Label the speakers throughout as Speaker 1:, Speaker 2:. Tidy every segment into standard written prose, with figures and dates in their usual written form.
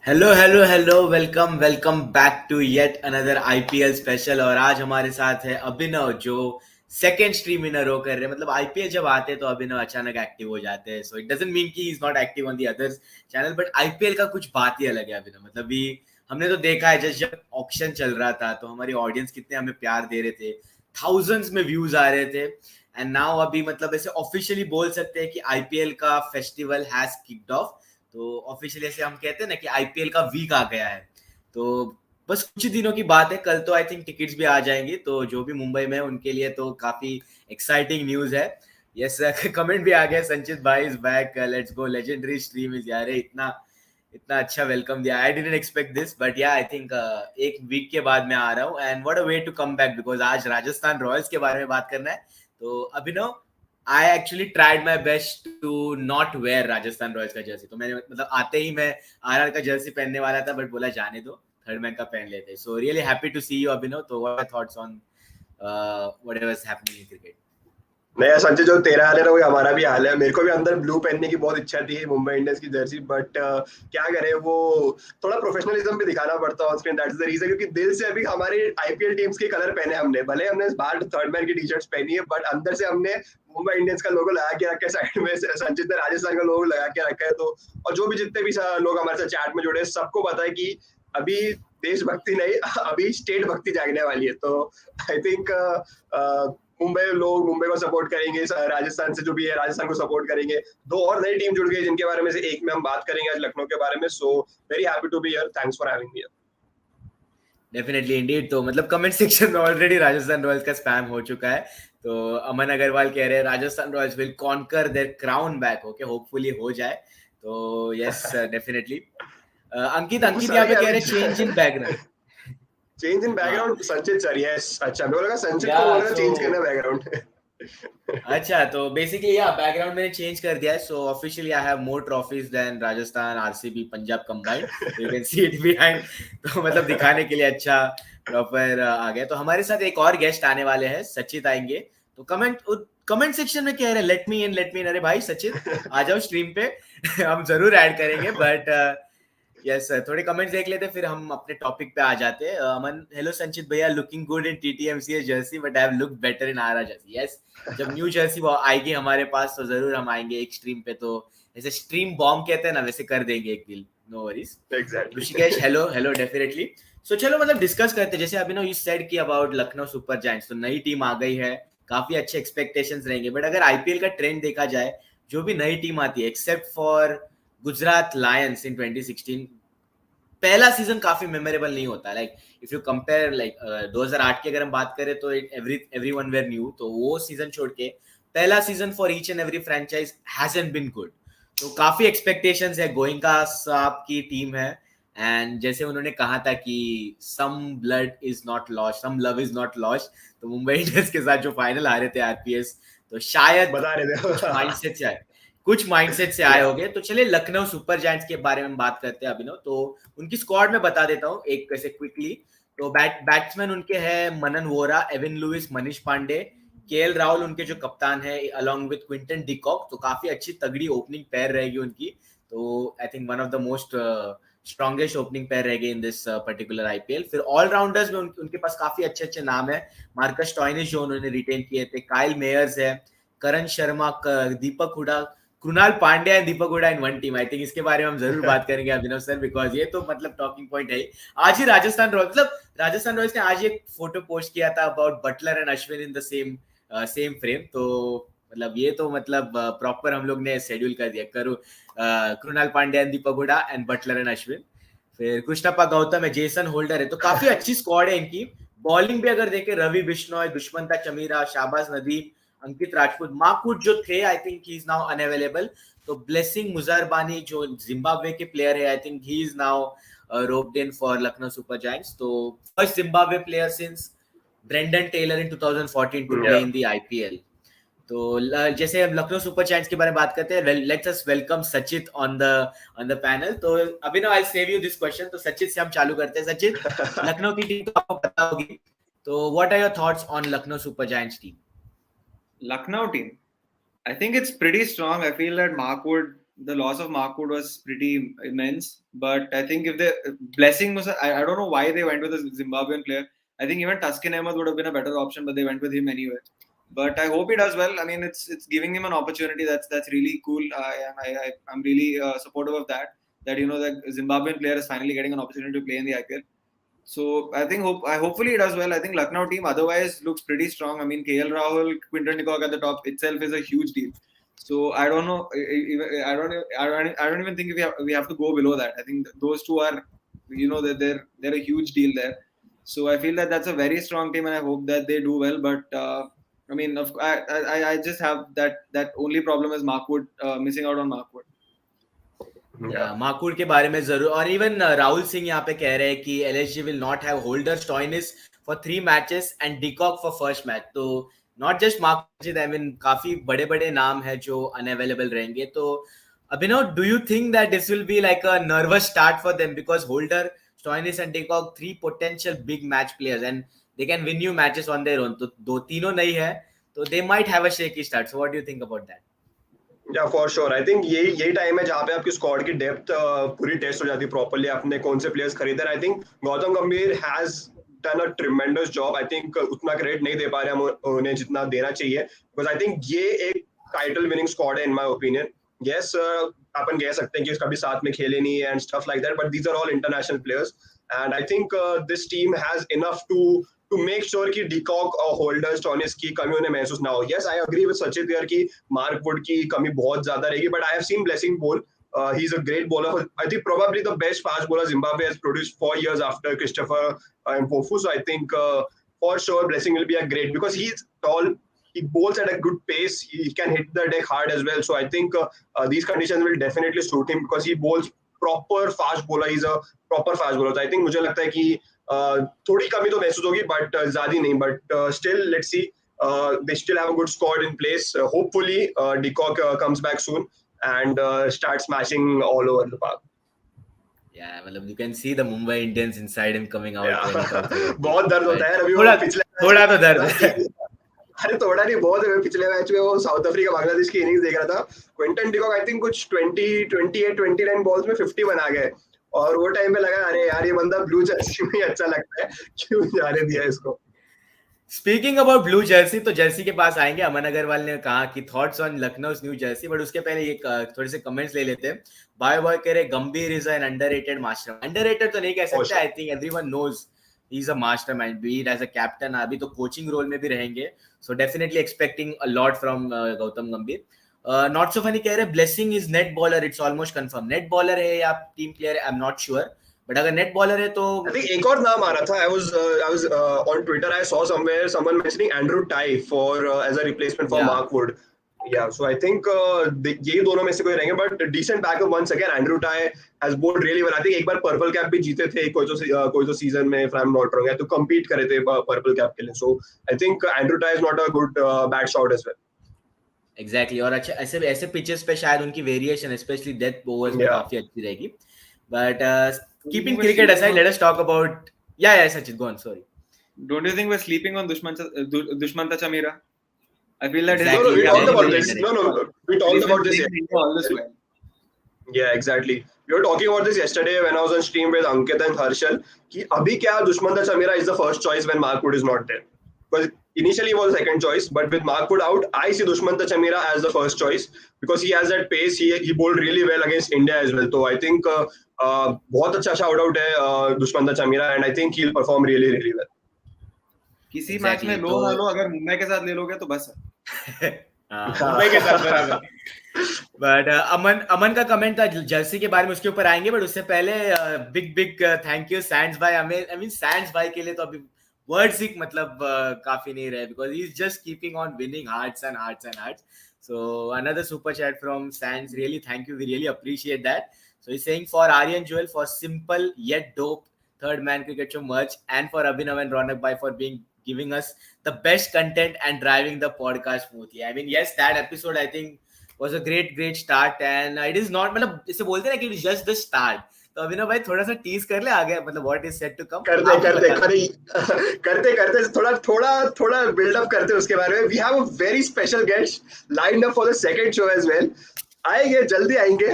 Speaker 1: Hello hello hello welcome welcome back to yet another IPL special. और आज हमारे साथ है अभिनव जो सेकंड स्ट्रीम इन अ रो कर रहे हैं। मतलब आईपीएल जब आते हैं तो अभिनव अचानक एक्टिव हो जाते हैं। सो इट डजंट मीन कि he is not active on the others channel, but IPL का कुछ बात ही अलग है अभिनव। मतलब भी हमने तो देखा है जस्ट जब ऑक्शन चल रहा था तो हमारी ऑडियंस कितने हमें प्यार दे रहे थे, थाउजेंड्स में व्यूज आ रहे थे। एंड नाउ अभी मतलब ऐसे ऑफिशियली बोल सकते हैं कि आईपीएल का फेस्टिवल हैज किक्ड ऑफ। तो ऑफिशियली ऐसे हम कहते हैं ना कि आईपीएल का वीक आ गया है। तो बस कुछ ही दिनों की बात है, कल तो आई थिंक टिकट्स भी आ जाएंगी। तो जो भी मुंबई में है उनके लिए तो काफी एक्साइटिंग न्यूज है। यस कमेंट भी आ गया, संचित भाई is back, let's go, legendary stream is यार। इतना इतना अच्छा वेलकम दिया, I didn't expect this, but या आई थिंक एक वीक के बाद मैं आ रहा हूँ। And what a way to come back, because आज राजस्थान रॉयल्स के बारे में बात करना है। तो Abhinav, I actually tried my best to not wear Rajasthan Royals का जर्सी। तो मैंने मतलब आते ही मैं आरआर का जर्सी पहनने वाला था, बट बोला जाने दो, थर्ड मैन का पहन लेते। So really happy to see you Abhinav. तो what are thoughts on whatever is happening in cricket?
Speaker 2: नहीं संजय, जो तेरा हाल है ना वही हमारा भी हाल है। मेरे को भी अंदर ब्लू पहनने की बहुत इच्छा थी, मुंबई इंडियंस की जर्सी, बट क्या करें, वो थोड़ा प्रोफेशनलिज्म भी दिखाना पड़ता है on screen. That is the reason, क्योंकि दिल से अभी हमारे आईपीएल टीम्स के कलर पहने हमने। भले हमने बाहर थर्ड मैन की टी शर्ट्स पहनी है, बट अंदर से हमने मुंबई इंडियंस का लोगो लगा के रखा है। साइड में संचित ने राजस्थान का लोगो लगा के रखा है। तो और जो भी जितने भी लोग हमारे साथ चैट में जुड़े हैं, सबको पता है कि अभी देशभक्ति नहीं, अभी स्टेट भक्ति जागने वाली है। तो आई थिंक मुंबई लोग मुंबई को सपोर्ट करेंगे, राजस्थान से जो भी है राजस्थान को सपोर्ट करेंगे। दो और नई टीम जुड़ गई जिनके बारे में से एक में हम बात करेंगे आज, लखनऊ के बारे में। So very happy to be here, thanks for having me.
Speaker 1: Definitely indeed. तो मतलब कमेंट सेक्शन में ऑलरेडी राजस्थान रॉयल्स का स्पैम हो चुका है। तो अमन अग्रवाल कह रहे हैं Rajasthan Royals will conquer their crown back. Okay, hopefully हो जाए। तो यस डेफिनेटली। अंकित
Speaker 2: बिल्कुल
Speaker 1: अंकित
Speaker 2: सर,
Speaker 1: यहाँ
Speaker 2: ही
Speaker 1: पे कह
Speaker 2: अभी
Speaker 1: रहे change in background.
Speaker 2: Change in
Speaker 1: हाँ
Speaker 2: बैकग्राउंड संचित सर, यस। अच्छा, मेरे को लगा संचित
Speaker 1: या
Speaker 2: को बोल रहा
Speaker 1: सो
Speaker 2: चेंज करना बैकग्राउंड।
Speaker 1: अच्छा, तो बेसिकली या बैकग्राउंड मैंने चेंज कर दिया है। So officially I have more trophies than Rajasthan, RCB, Punjab combined. You can see it behind. तो मतलब दिखाने के लिए अच्छा प्रॉपर आ गया। तो हमारे साथ एक और गेस्ट आने वाले हैं, सचित आएंगे। तो कमेंट सेक्शन में कह रहे हैं लेट मी इन लेट मी इन। अरे भाई सचित आ जाओ स्ट्रीम पे। हम जरूर ऐड करेंगे, बट यस सर, थोड़े कमेंट्स देख लेते फिर हम अपने टॉपिक पे आ जाते हैं। अमन, हेलो संचित भैया, looking good in TTMCS jersey but I have looked better in RR jersey. Yes, जब न्यू जर्सी आएगी हमारे पास तो जरूर हम आएंगे एक स्ट्रीम पे। तो जैसे स्ट्रीम बॉम्ब कहते हैं ना, वैसे कर देंगे एक दिन, no worries. Rishikesh,
Speaker 2: exactly.
Speaker 1: Hello hello, definitely. So चलो मतलब डिस्कस करते हैं। जैसे अभी नो यू सेड कि अबाउट लखनऊ सुपर जायंट्स, तो नई टीम आ गई है, काफी अच्छे एक्सपेक्टेशंस रहेंगे। बट अगर आईपीएल का ट्रेंड देखा जाए, जो भी नई टीम आती है एक्सेप्ट फॉर गुजरात लायंस इन 2016, पहला सीजन काफी मेमोरेबल नहीं होता। Like if you compare like 2008 की अगर हम बात करें तो एवरीवन वेयर न्यू। तो वो सीजन छोड़ के पहला season for each and every franchise hasn't been good. तो काफी एक्सपेक्टेशंस है। गोइंका साहब की टीम है, एंड जैसे उन्होंने कहा था कि some blood is not lost, some love is not lost. तो मुंबई इंडियंस के साथ जो फाइनल आ रहे थे आरपीएस, तो शायद
Speaker 2: बता रहे
Speaker 1: कुछ
Speaker 2: थे।
Speaker 1: माइंडसेट से आए, कुछ माइंडसेट से आए
Speaker 2: या
Speaker 1: होंगे। तो चलिए लखनऊ सुपर जायंट्स के बारे में बात करते हैं अभिनव। तो उनकी स्क्वाड में बता देता हूँ एक कैसे क्विकली। तो बैट्समैन उनके हैं Manan Vora, Evin Lewis, Manish Pandey, KL Rahul उनके जो कप्तान है, अलॉन्ग विद क्विंटन डिकॉक। तो काफी अच्छी तगड़ी ओपनिंग पेयर रहेगी उनकी। तो I think one of the most strongest opening pair रहेगी इन दिस पर्टिकुलर आईपीएल। फिर ऑलराउंडर्स में उनके पास काफी अच्छे अच्छे नाम है। मार्कस टॉयनिस जो उन्होंने रिटेन किए थे, काइल मेयर्स है, Karan Sharma, Deepak Hooda, Krunal Pandya and Deepak Hooda in one team. I think इसके बारे में हम जरूर बात करेंगे अभिनव सर, बिकॉज ये तो मतलब टॉकिंग पॉइंट है। आज ही राजस्थान रॉयल्स, मतलब राजस्थान रॉयल्स ने आज एक फोटो पोस्ट किया था about Buttler and Ashwin in the same frame. तो मतलब ये तो मतलब प्रॉपर हम लोग ने शेड्यूल कर दिया, करो Krunal Pandya and Deepak Hooda and Buttler and Ashwin. फिर कृष्णप्पा गौतम है, जेसन होल्डर है। तो काफी अच्छी स्क्वाड है इनकी। बॉलिंग भी अगर देखें, रवि बिश्नोई, दुष्मंता चमीरा, शाहबाज नदीम, अंकित राजपूत, माकूट जो थे आई think he is now unavailable. तो ब्लेसिंग मुजरबानी जो जिम्बाब्वे के प्लेयर है, आई think he is now roped in for Lucknow Super Giants. तो first Zimbabwe player since Brendan Taylor in 2014 to play in the IPL. तो जैसे हम Lucknow Super giants के बारे में बात करते हैं, let's us welcome Sachit on the panel. तो अभी ना I save you this question. तो सचित से हम चालू करते हैं। सचित, लखनऊ की टीम तो आपको पता होगी, तो what are your thoughts on Lucknow Super Giants team?
Speaker 3: Lucknow team. I think it's pretty strong. I feel that Mark Wood the loss of Markwood was pretty immense. But I think if the blessing was, I don't know why they went with a Zimbabwean player. I think even Tuskin Ahmed would have been a better option, but they went with him anyway. But I hope he does well. I mean, it's giving him an opportunity. That's really cool. I'm really supportive of that. That the Zimbabwean player is finally getting an opportunity to play in the IPL. So I think hopefully he does well. I think Lucknow team otherwise looks pretty strong. I mean, KL Rahul, Quinton de Kock at the top itself is a huge deal. So I don't know. I don't even think we have to go below that. I think those two are, they're a huge deal there. So I feel that that's a very strong team, and I hope that they do well. But I mean, I just have that only problem is Markwood, missing out on Markwood.
Speaker 1: Mark Wood के बारे में जरूर. और even Rahul Singh यहाँ पे कह रहे हैं कि LSG will not have Holder, Stoinis for 3 matches and De Kock for first match. तो not just Markwood, I mean काफी बड़े नाम है जो unavailable रहेंगे. तो Abhinav, do you think that this will be like a nervous start for them, because Holder, Stoinis and De Kock, 3 potential big match players and they can win you matches on their own. तो तीनों नहीं है, तो they might have a shaky start. So what do you think about that?
Speaker 2: Yeah, for sure. I think यही time है जहाँ पे आपकी स्क्वाड की डेप्थ पूरी टेस्ट हो जाती है प्रॉपर्ली. आपने कौन से प्लेयर्स खरीदे. आई थिंक गौतम गंभीर has done a tremendous job. I think उतना क्रेडिट नहीं दे पा रहे हम उन्हें जितना देना चाहिए, बिकॉज आई थिंक ये एक टाइटल विनिंग स्क्वाड है इन माय ओपिनियन. यस, अपन कह सकते हैं कि कभी साथ में खेले नहीं है and stuff like that, but these are all international players and I think this team has enough to make sure कि De Kock और Holder, Stoinis की कमी उन्हें महसूस ना हो. Yes, I agree with Sachit here कि Markwood की कमी बहुत ज्यादा रहेगी, but I have seen Blessing bowl. He's a great bowler. I think probably the best fast bowler Zimbabwe has produced 4 years after Christopher Mpofu. So I think for sure Blessing will be a great, because he's tall, he bowls at a good pace, he can hit the deck hard as well. So I think these conditions will definitely suit him, because he bowls proper fast bowler. He's a proper fast bowler. So I think मुझे लगता है कि थोड़ी कमी तो महसूस होगी, but ज्यादा नहीं. But still let's see, they still have a good squad in place. Hopefully De Kock comes back soon and starts smashing all over the park.
Speaker 1: Yeah, मतलब you can see the Mumbai Indians inside him coming out.
Speaker 2: बहुत दर्द होता है अभी.
Speaker 1: थोड़ा तो दर्द है.
Speaker 2: अरे थोड़ा नहीं, बहुत है. पिछले मैच में वो साउथ अफ्रीका बांग्लादेश की इनिंग्स देख रहा था. Quinton de Kock I think कुछ 29 बॉल्स में 50 बना गए, और वो टाइम पे लगा अरे यार ये बंदा ब्लू जर्सी में अच्छा लगता है, क्यों जाने दिया इसको.
Speaker 1: स्पीकिंग अबाउट ब्लू जर्सी, तो जर्सी के पास आएंगे. अमन अग्रवाल ने कहा कि thoughts on Lucknow new Jersey, but उसके पहले ये थोड़े से कमेंट्स ले लेते हैं. बॉय कह रहे Gambhir is an underrated master. Underrated तो नहीं कह सकते. I think everyone knows he is a mastermind, be it as a captain. अभी तो कोचिंग रोल में भी रहेंगे, so definitely expecting a lot from Gautam Gambhir. Not so funny कह रहे Blessing is net bowler, it's almost confirm. Net bowler है या team player, I am not sure, but अगर नेट बॉलर है तो
Speaker 2: I think एक और नाम आ रहा था. I was on Twitter, I saw somewhere someone mentioning Andrew Tye for as a replacement for Markwood. Yeah, so I think ये दोनों में से कोई रहेंगे, but decent backup once again. Andrew Tye has bowled really well. I think एक बार purple cap भी जीते थे कोई तो सीजन में, if I'm not wrong, तो compete करे थे पर्पल कैप के लिए. So I think Andrew Tye is not a good bat shot as well.
Speaker 1: Exactly. और अच्छा ऐसे पिचेस पे शायद उनकी वेरिएशन स्पेशली डेथ ओवर्स में काफी अच्छी रहेगी. But keeping cricket aside, let us talk about Sachit, go on. Sorry.
Speaker 3: Don't you think we're sleeping on Dushmanta Chamira? I feel that
Speaker 2: exactly. We talked about this. We talked about this
Speaker 3: yesterday.
Speaker 2: Yeah, exactly. We were talking about this yesterday when I was on stream with Ankit and Harshal. कि अभी क्या Dushmanta Chamira is the first choice when Markwood is not there. Because initially he was the second choice, but with Markwood out, I see Dushmanta Chamira as the first choice because he has that pace. He bowled really well against India as well. So I think बहुत अच्छा shout out है Dushmanta Chamira, and I think he'll perform really really well.
Speaker 3: किसी match में लो ना लो, अगर मुंबई के साथ ले लोगे तो बस
Speaker 1: मुंबई के साथ बराबर. बट अमन का कमेंट था जर्सी के बारे में, उसके ऊपर आएंगे. बट उससे पहले बिग थैंक यू सैंड्स भाई. आई मीन सैंड्स भाई के लिए तो अभी वर्ड्स ही मतलब काफी नहीं रहे, because he is just keeping on winning hearts and hearts and hearts. So another super chat from Sands. Really, thank you. We really appreciate that. So he's saying for Aryan Joel for simple yet dope third man cricket show merch, and for Abhinav and Ronak Bhai for giving us the best content and driving the podcast smoothly. I mean, yes, that episode I think was a great start, and it is not मतलब इसे बोलते हैं ना कि it is just the start. तो अभिनव भाई थोड़ा सा टीज कर ले आगे, मतलब what is set to come.
Speaker 2: करते थोड़ा बिल्ड अप करते उसके बारे में. We have a very special guest lined up for the second show as well. आएंगे, जल्दी आएंगे.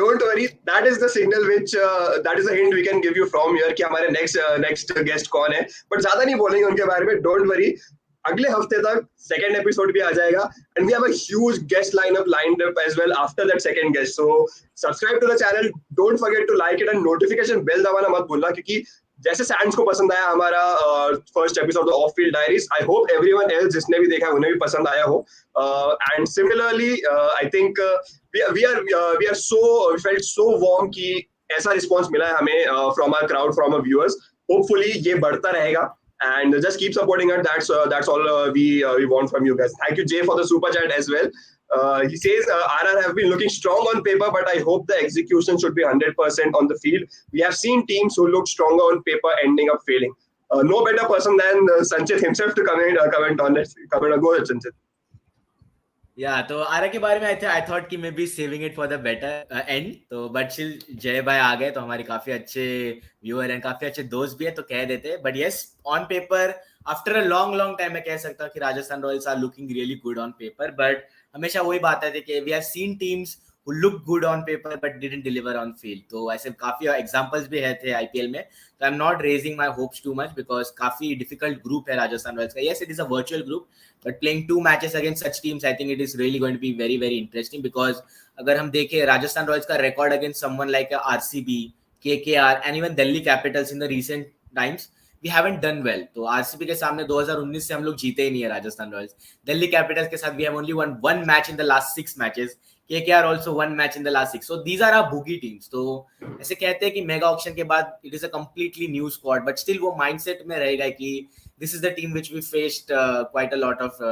Speaker 2: Don't worry, that is the signal which that is the hint we can give you from here कि हमारे next guest कौन है. But ज्यादा नहीं बोलेंगे उनके बारे में, डोंट वरी. अगले हफ्ते तक सेकंड एपिसोड भी आ जाएगा, and we have a huge guest lineup lined up as well after that second guest. So subscribe to the channel, don't forget to like it, and notification bell दबाना मत भूलना, क्योंकि जैसे सैंड्स को पसंद आया हमारा first episode of field diaries, I hope everyone else जिसने भी देखा उन्हें भी पसंद आया हो. And similarly I think we are so we felt so warm कि ऐसा रिस्पांस मिला है हमें from our crowd, from our viewers. Hopefully ये बढ़ता रहेगा, and just keep supporting us. That's all we want from you guys. Thank you Jay for the super chat as well. He says RR have been looking strong on paper, but I hope the execution should be 100% on the field. We have seen teams who look stronger on paper ending up failing. No better person than Sanchit himself to comment on it. Go ahead, Sanchit.
Speaker 1: तो आरा के बारे में I thought कि मैं भी saving it for the better and, तो but still जय भाई आ गए तो हमारे काफी अच्छे व्यूअर हैं, काफी अच्छे दोस्त भी है, तो कह देते. But yes, on paper after a long time मैं कह सकता हूँ कि Rajasthan Royals are looking really good on paper. But हमेशा वही बात है कि we have seen teams who look good on paper but didn't deliver on field. तो ऐसे काफी एग्जांपल्स भी है थे आईपीएल में. तो I am not raising my hopes too much because काफी डिफिकल्ट ग्रुप है राजस्थान रॉयल्स का. Yes, it is a virtual group, but playing 2 matches against such teams, I think it is really going to be very very interesting. Because अगर हम देखें Rajasthan Royals का record against someone like RCB, KKR and even Delhi Capitals in the recent times, we haven't done well. तो RCB के सामने 2019 से हम लोग जीते ही नहीं है राजस्थान रॉयल्स. दिल्ली कैपिटल्स के साथ we have only one match in the last 6 matches. KKR also one match in the last 6. So these are our boogie teams. तो ऐसे कहते हैं कि मेगा ऑक्शन के बाद it is a completely new squad, but still वो mindset में रहेगा कि this is the team which we faced quite a lot of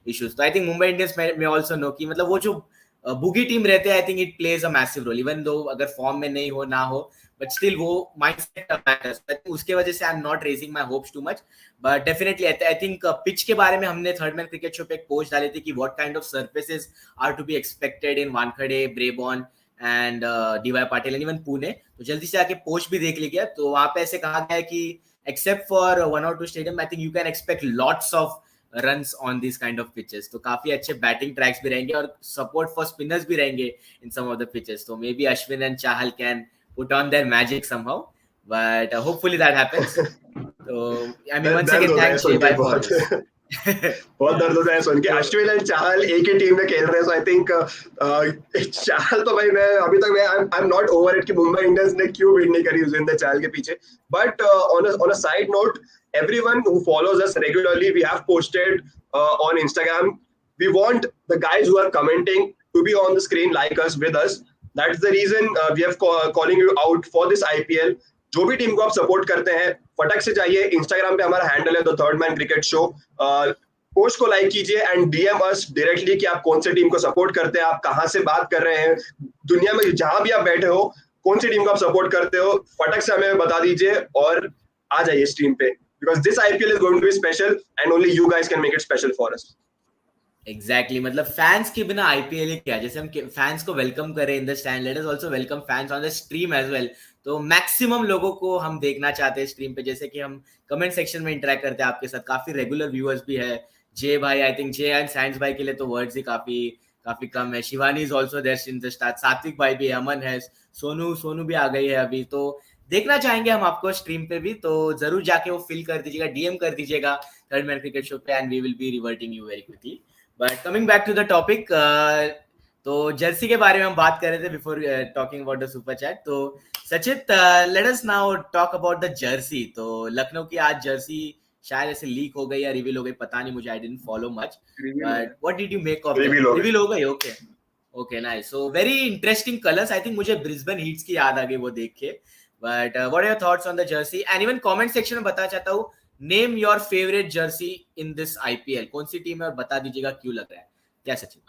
Speaker 1: issues. तो I think Mumbai Indians may also know कि मतलब वो जो बुगी टीम रहते हैं, I think it plays a massive role, even though अगर फॉर्म में नहीं हो ना हो, बट स्टिल वो माइंडसेट मैटर्स. उसके वजह से I am not raising my hopes too much. But definitely I think pitch के बारे में हमने थर्ड मैन क्रिकेट शो पे एक पोस्ट डाली थी कि what kind of surfaces are to be expected in Wankhede, Brabourne and DY Patil and even Pune. तो जल्दी से आके पोस्ट भी देख लीजिए. तो वहां पे ऐसे कहा गया है कि except for 1 or 2 stadium, I think you can expect lots of runs on these kind of pitches. तो काफी अच्छे बैटिंग ट्रैक्स भी रहेंगे और सपोर्ट फॉर स्पिनर्स भी रहेंगे in some of the pitches. तो maybe Ashwin and Chahal can put on their magic somehow, but hopefully that happens. So I mean once again thanks Jay bhai for this.
Speaker 2: बहुत दर्द होता है सुन के. Ashwin and चाहल एक ही team में खेल रहे हैं, सो आई थिंक चाहल तो भाई मैं अभी तक आई एम नॉट ओवर इट कि मुंबई इंडियंस ने क्यों बीट नहीं करी युजवेंद्र चाहल के पीछे. But on a side note, everyone who follows us regularly, we have posted on Instagram, we want the guys who are commenting to be on the screen like us, with us. That's the reason we have calling you out for this IPL. जो भी team को आप support करते हैं, फटक से जाइए. Instagram पे हमारा हैंडल है the third man cricket show. Post को लाइक कीजिए एंड डीएम अस डायरेक्टली कि आप कौन सी टीम को सपोर्ट करते हैं, आप कहां से बात कर रहे हैं, दुनिया में जहां भी आप बैठे हो, कौन सी टीम को आप सपोर्ट करते हो, फटक से हमें बता दीजिए और आ जाइए स्ट्रीम पे. Because this IPL is going to be special and only you guys can make it special for us.
Speaker 1: Exactly. मतलब फैंस के बिना आईपीएल ही क्या. जैसे हम फैंस को वेलकम करें in the stand, let us also welcome fans on the stream as well. तो maximum लोगों को हम देखना चाहते हैं स्ट्रीम पे. जैसे कि हम कमेंट सेक्शन में इंटरेक्ट करते हैं आपके साथ, काफी रेगुलर व्यूअर्स भी है. जय भाई, I think Jay and Sands भाई के लिए तो वर्ड्स ही काफी कम है. Shivani is also there in the start, Satvik भाई भी, अमन है, सोनू भी आ गई है अभी. तो देखना चाहेंगे हम आपको स्ट्रीम पे भी, तो जरूर जाके वो फिल कर दीजिएगा, डीएम कर दीजिएगा थर्ड मैन क्रिकेट शो पे, and we will be reverting you very quickly. But coming back to the topic, तो जर्सी के बारे में हम बात कर रहे थे before talking about the super chat. तो Sachit, let us now talk about the jersey. तो लखनऊ की आज जर्सी शायद ऐसे लीक हो गई या रिवील हो गई, पता नहीं, मुझे I didn't follow much. But what did you make of it? Reveal हो गई. Okay nice. So very interesting colours. I think मुझे ब्रिस्बेन हीट्स की याद आ गई वो देख के. But what are your thoughts on the jersey? And even comment section में बता चाहता हूँ, name your favorite jersey in this IPL. कौन सी टीम है और बता दीजिएगा क्यों लग रहा है. क्या Sachin?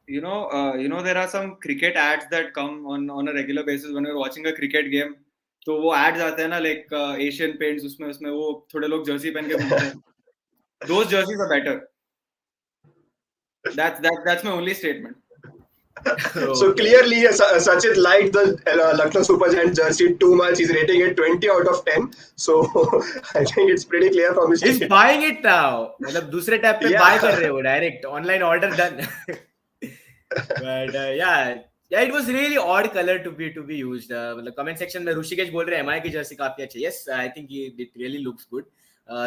Speaker 3: You know there are some cricket ads that come on a regular basis when you're watching a cricket game. तो वो ads आते हैं ना, like Asian Paints, उसमें वो थोड़े लोग jersey पहन के घूमते हैं. Those jerseys are better. That's my only statement.
Speaker 2: So clearly Sachit liked the Lucknow Super Giants jersey too much. He's rating it 20 out of 10. So I think it's pretty clear from his.
Speaker 1: He's buying it now. मतलब दूसरे tab पे buy कर रहे हो, direct online order done. But yeah, it was really odd color to be used. मतलब comment section में ऋषिकेश बोल रहे हैं MI की जर्सी काफी अच्छी है. Yes, I think it really looks good.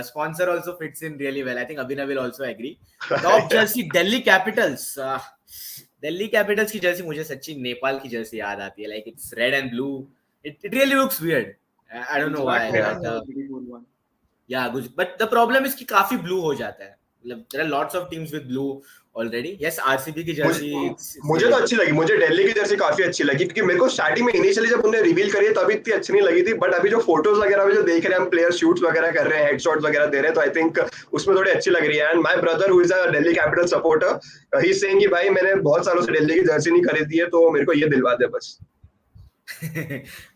Speaker 1: Sponsor also fits in really well. I think Abhinav will also agree. Top jersey Delhi Capitals. Delhi Capitals की जर्सी मुझे सच्ची नेपाल की जर्सी याद आती है. Like it's red and blue. It really looks weird. I don't know why. But, yeah, but the problem is कि काफी blue हो जाता है. मतलब there are lots of teams with blue already. Yes, RCB की जर्सी
Speaker 2: मुझे तो अच्छी लगी, मुझे दिल्ली की जर्सी काफी अच्छी लगी, क्योंकि मेरे को स्टार्टिंग में इनिशियली जब उन्होंने रिवील करी तभी इतनी अच्छी नहीं लगी थी, बट अभी जो फोटोज वगैरह में जो देख रहे हैं हम, प्लेयर शूट्स वगैरह कर रहे हैं, हेडशॉट्स वगैरह दे रहे हैं, तो आई थिंक उसमें थोड़ी अच्छी लग रही है. And my brother who is a Delhi capital supporter, he is saying कि भाई मैंने बहुत सालों से दिल्ली की जर्सी नहीं खरीदी है, तो मेरे को ये दिलवा दे बस.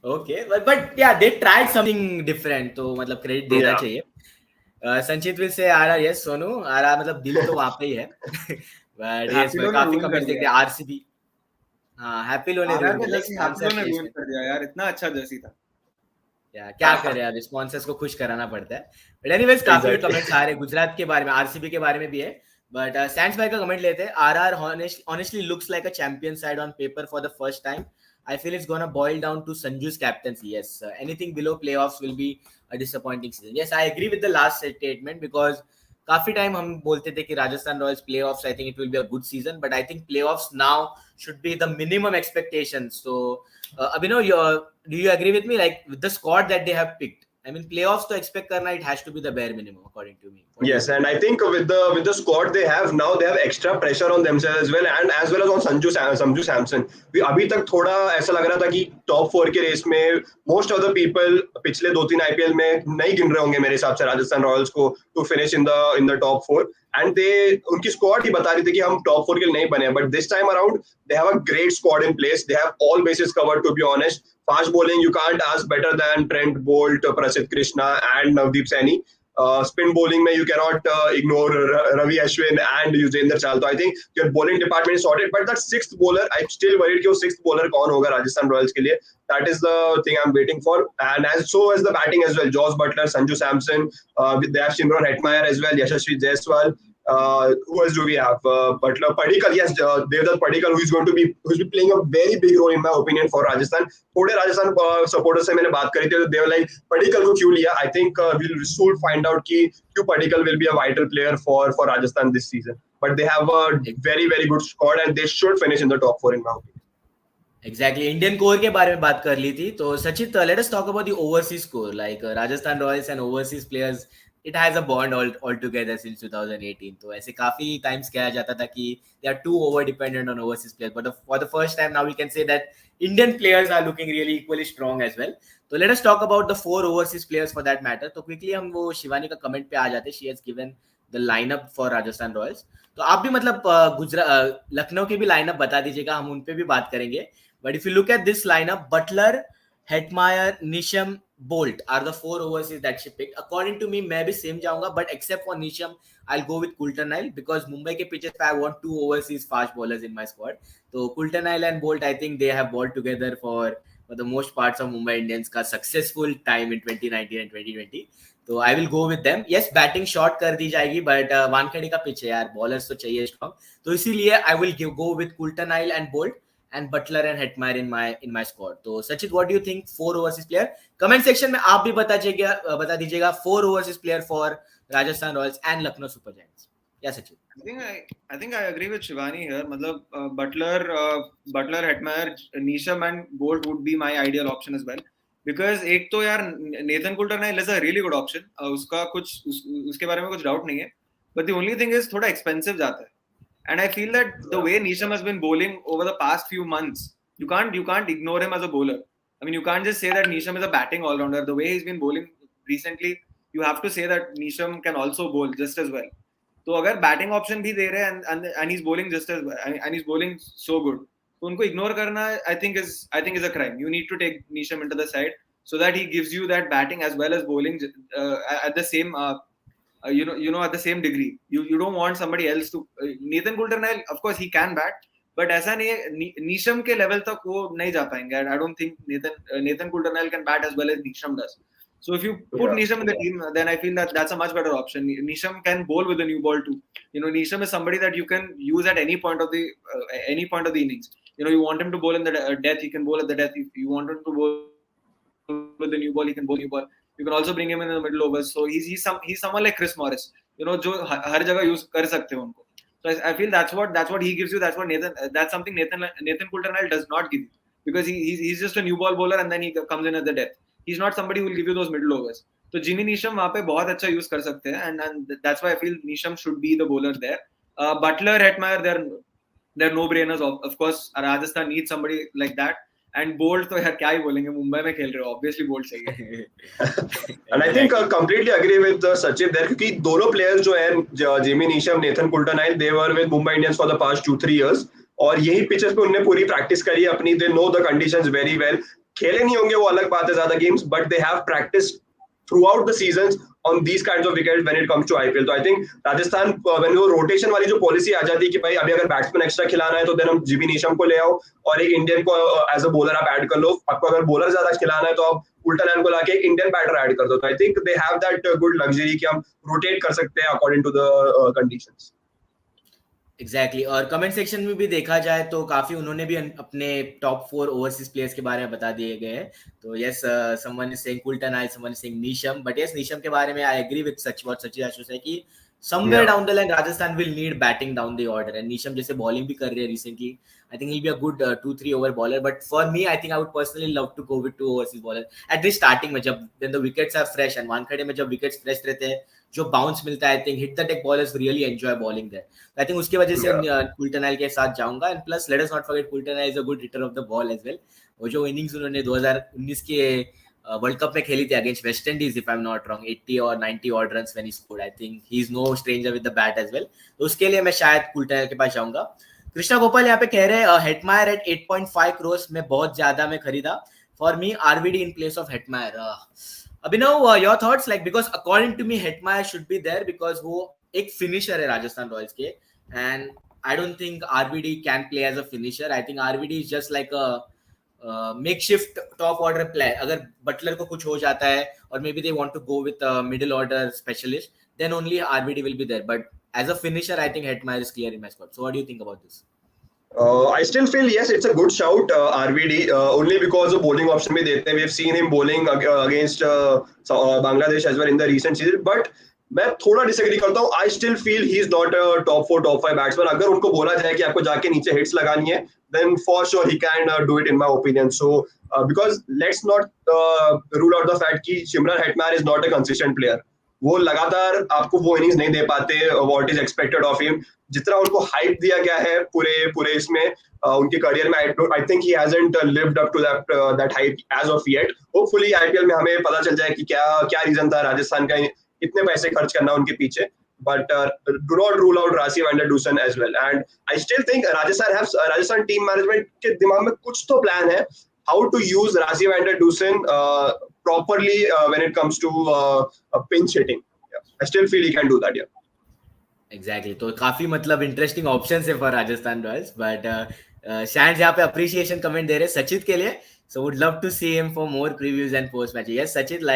Speaker 1: Okay, but yeah, they tried something different, तो मतलब क्रेडिट देना चाहिए. संचित will say Ara, yes Sonu आरा, मतलब दिल तो वहां पे ही है. बट यस, मैं काफी कमेंट्स देख रहे हैं आरसीबी. हाँ, हैप्पी लो ने रूल
Speaker 3: कर दिया यार, इतना अच्छा जर्सी था.
Speaker 1: या क्या करे यार, स्पॉन्सर्स को खुश कराना पड़ता है. बट एनीवेज काफी कमेंट्स आ रहे हैं गुजरात के बारे में, आरसीबी के बारे में भी है. बट सैंस भाई का कमेंट लेते हैं. RR honestly looks like a champion side on paper for the first time. I feel it's gonna boil down to Sanju's captaincy. Yes, anything below playoffs will be a disappointing season. Yes, I agree with the last statement because काफी time हम बोलते थे कि Rajasthan Royals playoffs, I think it will be a good season, but I think playoffs now should be the minimum expectations. So Abhinav, do you agree with me? Like with the squad that they have picked, I mean playoffs to expect karna, it has to be the bare minimum according to me.
Speaker 2: Yes, and I think with the squad they have now, they have extra pressure on themselves as well, and as well as on Sanju Samson. अभी तक थोड़ा ऐसा लग रहा था कि top 4 के race में मोस्ट ऑफ द पीपल पिछले 2-3 आईपीएल में नहीं गिन रहे होंगे मेरे हिसाब से राजस्थान रॉयल्स को to finish in the top 4, and they उनकी स्क्वाड ही बता रही थी कि हम टॉप 4 के लिए नहीं बने, but this time around they have a great squad in place. They have all bases covered, to be honest. Fast bowling, you can't ask better than Trent Bolt, Prasidh Krishna and Navdeep Saini. Spin bowling में you cannot ignore Ravi Ashwin and Yuzvendra Chahal. So I think your bowling department is sorted. But that sixth bowler, I'm still worried कि वो sixth bowler कौन होगा Rajasthan Royals के लिए. That is the thing I'm waiting for. And so is the batting as well. Josh Butler, Sanju Samson, they have Shimron Hetmeyer as well, Yashasvi Jaiswal. Who else do we have? Butler, Padikkal, yes, Devdutt Padikkal, who's playing a very big role in my opinion for Rajasthan. थोड़े Rajasthan supporters से मैंने बात करी थी, they were like Padikkal को क्यों लिया? I think we'll soon find out कि क्यों Padikkal will be a vital player for Rajasthan this season. But they have a very very good squad and they should finish in the top 4 in my opinion.
Speaker 1: Exactly. Indian core के बारे में बात कर ली थी, तो Sachit, let us talk about the overseas core. Like Rajasthan Royals and overseas players, it has a bond all together since 2018. तो ऐसे काफी टाइम्स कहा जाता था कि they are too over dependent on overseas players, but for the first time now we can say that Indian players are looking really equally strong as well. तो let us talk about the 4 overseas players for that matter. तो quickly हम वो शिवानी का comment पे आ जाते. she has given the lineup for Rajasthan Royals. तो आप भी मतलब लखनऊ के भी लाइनअप बता दीजिएगा, हम उन पे भी बात करेंगे. But if you look at this lineup, Butler, Hetmeyer, Nisham, Bolt are the 4 overseas that she picked. According to me, मैं भी same जाऊंगा, but except for Nisham, I'll go with Kulturnile because Mumbai के pitches पे I want 2 overseas fast bowlers in my squad. तो Kulturnile and Bolt, I think they have bowled together for the most parts of Mumbai Indians का successful time in 2019 and 2020. तो I will go with them. Yes, batting short कर दी जाएगी, but Wankhede का pitch है यार, bowlers तो चाहिए strong. तो इसीलिए I will go with Kulturnile and Bolt and Butler and Hetmeyer in my squad. तो Sachit, what do you think? 4 overseas player. Comment section में आप भी बता दीजिएगा 4 overseas player for Rajasthan Royals and Lucknow Super Giants. Yeah, Sachit.
Speaker 3: I think I agree with Shivani here. मतलब Butler, Hetmeyer, Nisham and Bolt would be my ideal option as well. Because एक तो यार Nathan Kulturnile is a really good option. उसका कुछ उसके बारे में कुछ doubt नहीं है. But the only thing is थोड़ा expensive जाता है. And I feel that the way Nisham has been bowling over the past few months, you can't ignore him as a bowler. I mean, you can't just say that Nisham is a batting all-rounder. The way he's been bowling recently, you have to say that Nisham can also bowl just as well. So, अगर batting option भी दे रहे हैं and he's bowling just as well, and he's bowling so good, तो उनको ignore करना I think is a crime. You need to take Nisham into the side so that he gives you that batting as well as bowling at the same. At the same degree. You don't want somebody else to. Nathan Kulturnile, of course, he can bat, but ऐसा नहीं है Nisham के level तक वो नहीं जा पाएंगे. I don't think Nathan Kulturnile can bat as well as Nisham does. So if you put Nisham in the team, then I feel that that's a much better option. Nisham can bowl with a new ball too. Nisham is somebody that you can use at any point of the innings. You want him to bowl in the death, he can bowl at the death. If you want him to bowl with the new ball, he can bowl new ball. You can also bring him in the middle overs. So he's someone like Chris Morris. जो हर जगह use कर सकते हैं उनको. So I feel that's what he gives you. That's something Nathan Coulter-Nile does not give you, because he's just a new ball bowler and then he comes in at the death. He's not somebody who will give you those middle overs. So Jimmy Neesham वहाँ पे बहुत अच्छा use कर सकते हैं, and that's why I feel Neesham should be the bowler there. Butler, Hetmeyer, they're no-brainers. Of course, Rajasthan needs somebody like that. And Bolt तो यार क्या ही बोलेंगे, मुंबई में खेल रहे हो, obviously Bolt चाहिए.
Speaker 2: And I think completely agree with Sachin there, क्योंकि दोनों players जो हैं, Jimmy Neesham, Nathan Coulter-Nile, they were with Mumbai Indians for the past 2-3 years. और यही pitches पे उन्होंने पूरी practice करी है अपनी. They know the conditions very well. खेले नहीं होंगे वो अलग बात है ज्यादा games, but they have practiced throughout the seasons on these kinds of wickets when it comes to IPL. तो I think राजस्थान when वो rotation वाली जो policy आ जाती है कि भाई अभी अगर बैट्समैन एक्स्ट्रा खिलाना है तो then हम जिमी नीशम को ले आओ और एक इंडियन को एज अ बॉलर आप ऐड कर लो. आपको अगर बॉलर ज्यादा खिलाना है तो आप Coulter-Nile को लाके एक इंडियन बैटर ऐड कर दो. तो I think they have that good luxury कि हम rotate कर सकते हैं according to the conditions.
Speaker 1: Exactly और कमेंट सेक्शन में भी देखा जाए तो काफी उन्होंने भी अपने टॉप 4 ओवरसीज प्लेयर्स के बारे में बता दिए गए हैं. तो yes, someone is saying Coulter-Nile, someone is saying Neesham, but yes Neesham के बारे में आई एग्री विद सचिन आशुष है कि somewhere down the line Rajasthan will need batting down the order, and Neesham जैसे bowling भी कर रहे हैं recently, I think he'll be a good 2-3 over bowler. But for me, I think I would personally love to go with 2 overseas bowlers at this starting में, जब when the wickets are fresh, and Wankhede में जब wickets fresh रहते हैं, जो bounce मिलता है, I think hit the deck bowlers really enjoy bowling there. I think उसके वजह से Coulter-Nile के साथ जाऊंगा. And plus let us not forget Coulter-Nile is a good hitter of the ball as well. वो जो innings उन्होंने 2019 के वर्ल्ड कप में खेली थी against West Indies, if I am not wrong, 80 और 90 odd runs when he scored. I think he is no stranger with the bat as well. तो उसके लिए मैं शायद Coulter-Nile के पास जाऊंगा. कृष्णा गोपाल यहाँ पे कह रहे हैं हेटमायर एट 8.5 crores में बहुत ज्यादा में खरीदा. For me RVD in place of Hetmyer. Abhinav, your thoughts? Like because according to me Hetmyer should be there because वो एक फिनिशर है राजस्थान रॉयल्स के, and I don't think RVD can play as a finisher. I think RVD is just like a makeshift top order player. अगर Buttler को कुछ हो जाता है और maybe they want to go with a middle order specialist, then only RVD will be there. But as a finisher, I think Hetmeyer is clear in my squad. So what do you think about this?
Speaker 2: I still feel yes, it's a good shout, RVD, only because of bowling option भी देते हैं. We have seen him bowling against Bangladesh as well in the recent season. But मैं थोड़ा disagree करता हूँ. I still feel he is not a top 4 top 5 batsman. अगर उनको बोला जाए कि आपको जाके नीचे हिट्स लगानी है, then for sure he can do it in my opinion. So because let's not rule out the fact कि Shimran Hetmeyer is not a consistent player. वो लगातार आपको वो इनिंग्स नहीं दे पाते what is expected of him. जितना उनको hype दिया गया है पूरे इसमें उनके करियर में, I think he hasn't lived up to that hype as of yet. Hopefully IPL में हमें पता चल जाए कि क्या रीजन था राजस्थान का इतने पैसे खर्च करना उनके पीछे. But do not rule out Rassi van der Dusen as well. And I still think Rajasthan team management के दिमाग में कुछ तो plan है how to use Rassi van der Dusen properly when it comes to pinch hitting. Yeah. I still feel he can do that. Yeah.
Speaker 1: Exactly. तो काफी मतलब interesting option है फॉर राजस्थान रॉयल्स. बट शैंड यहाँ पे अप्रिशिएशन कमेंट दे रहे सचित के लिए. So would love to see him for more previews and post match. Yes, Sachit,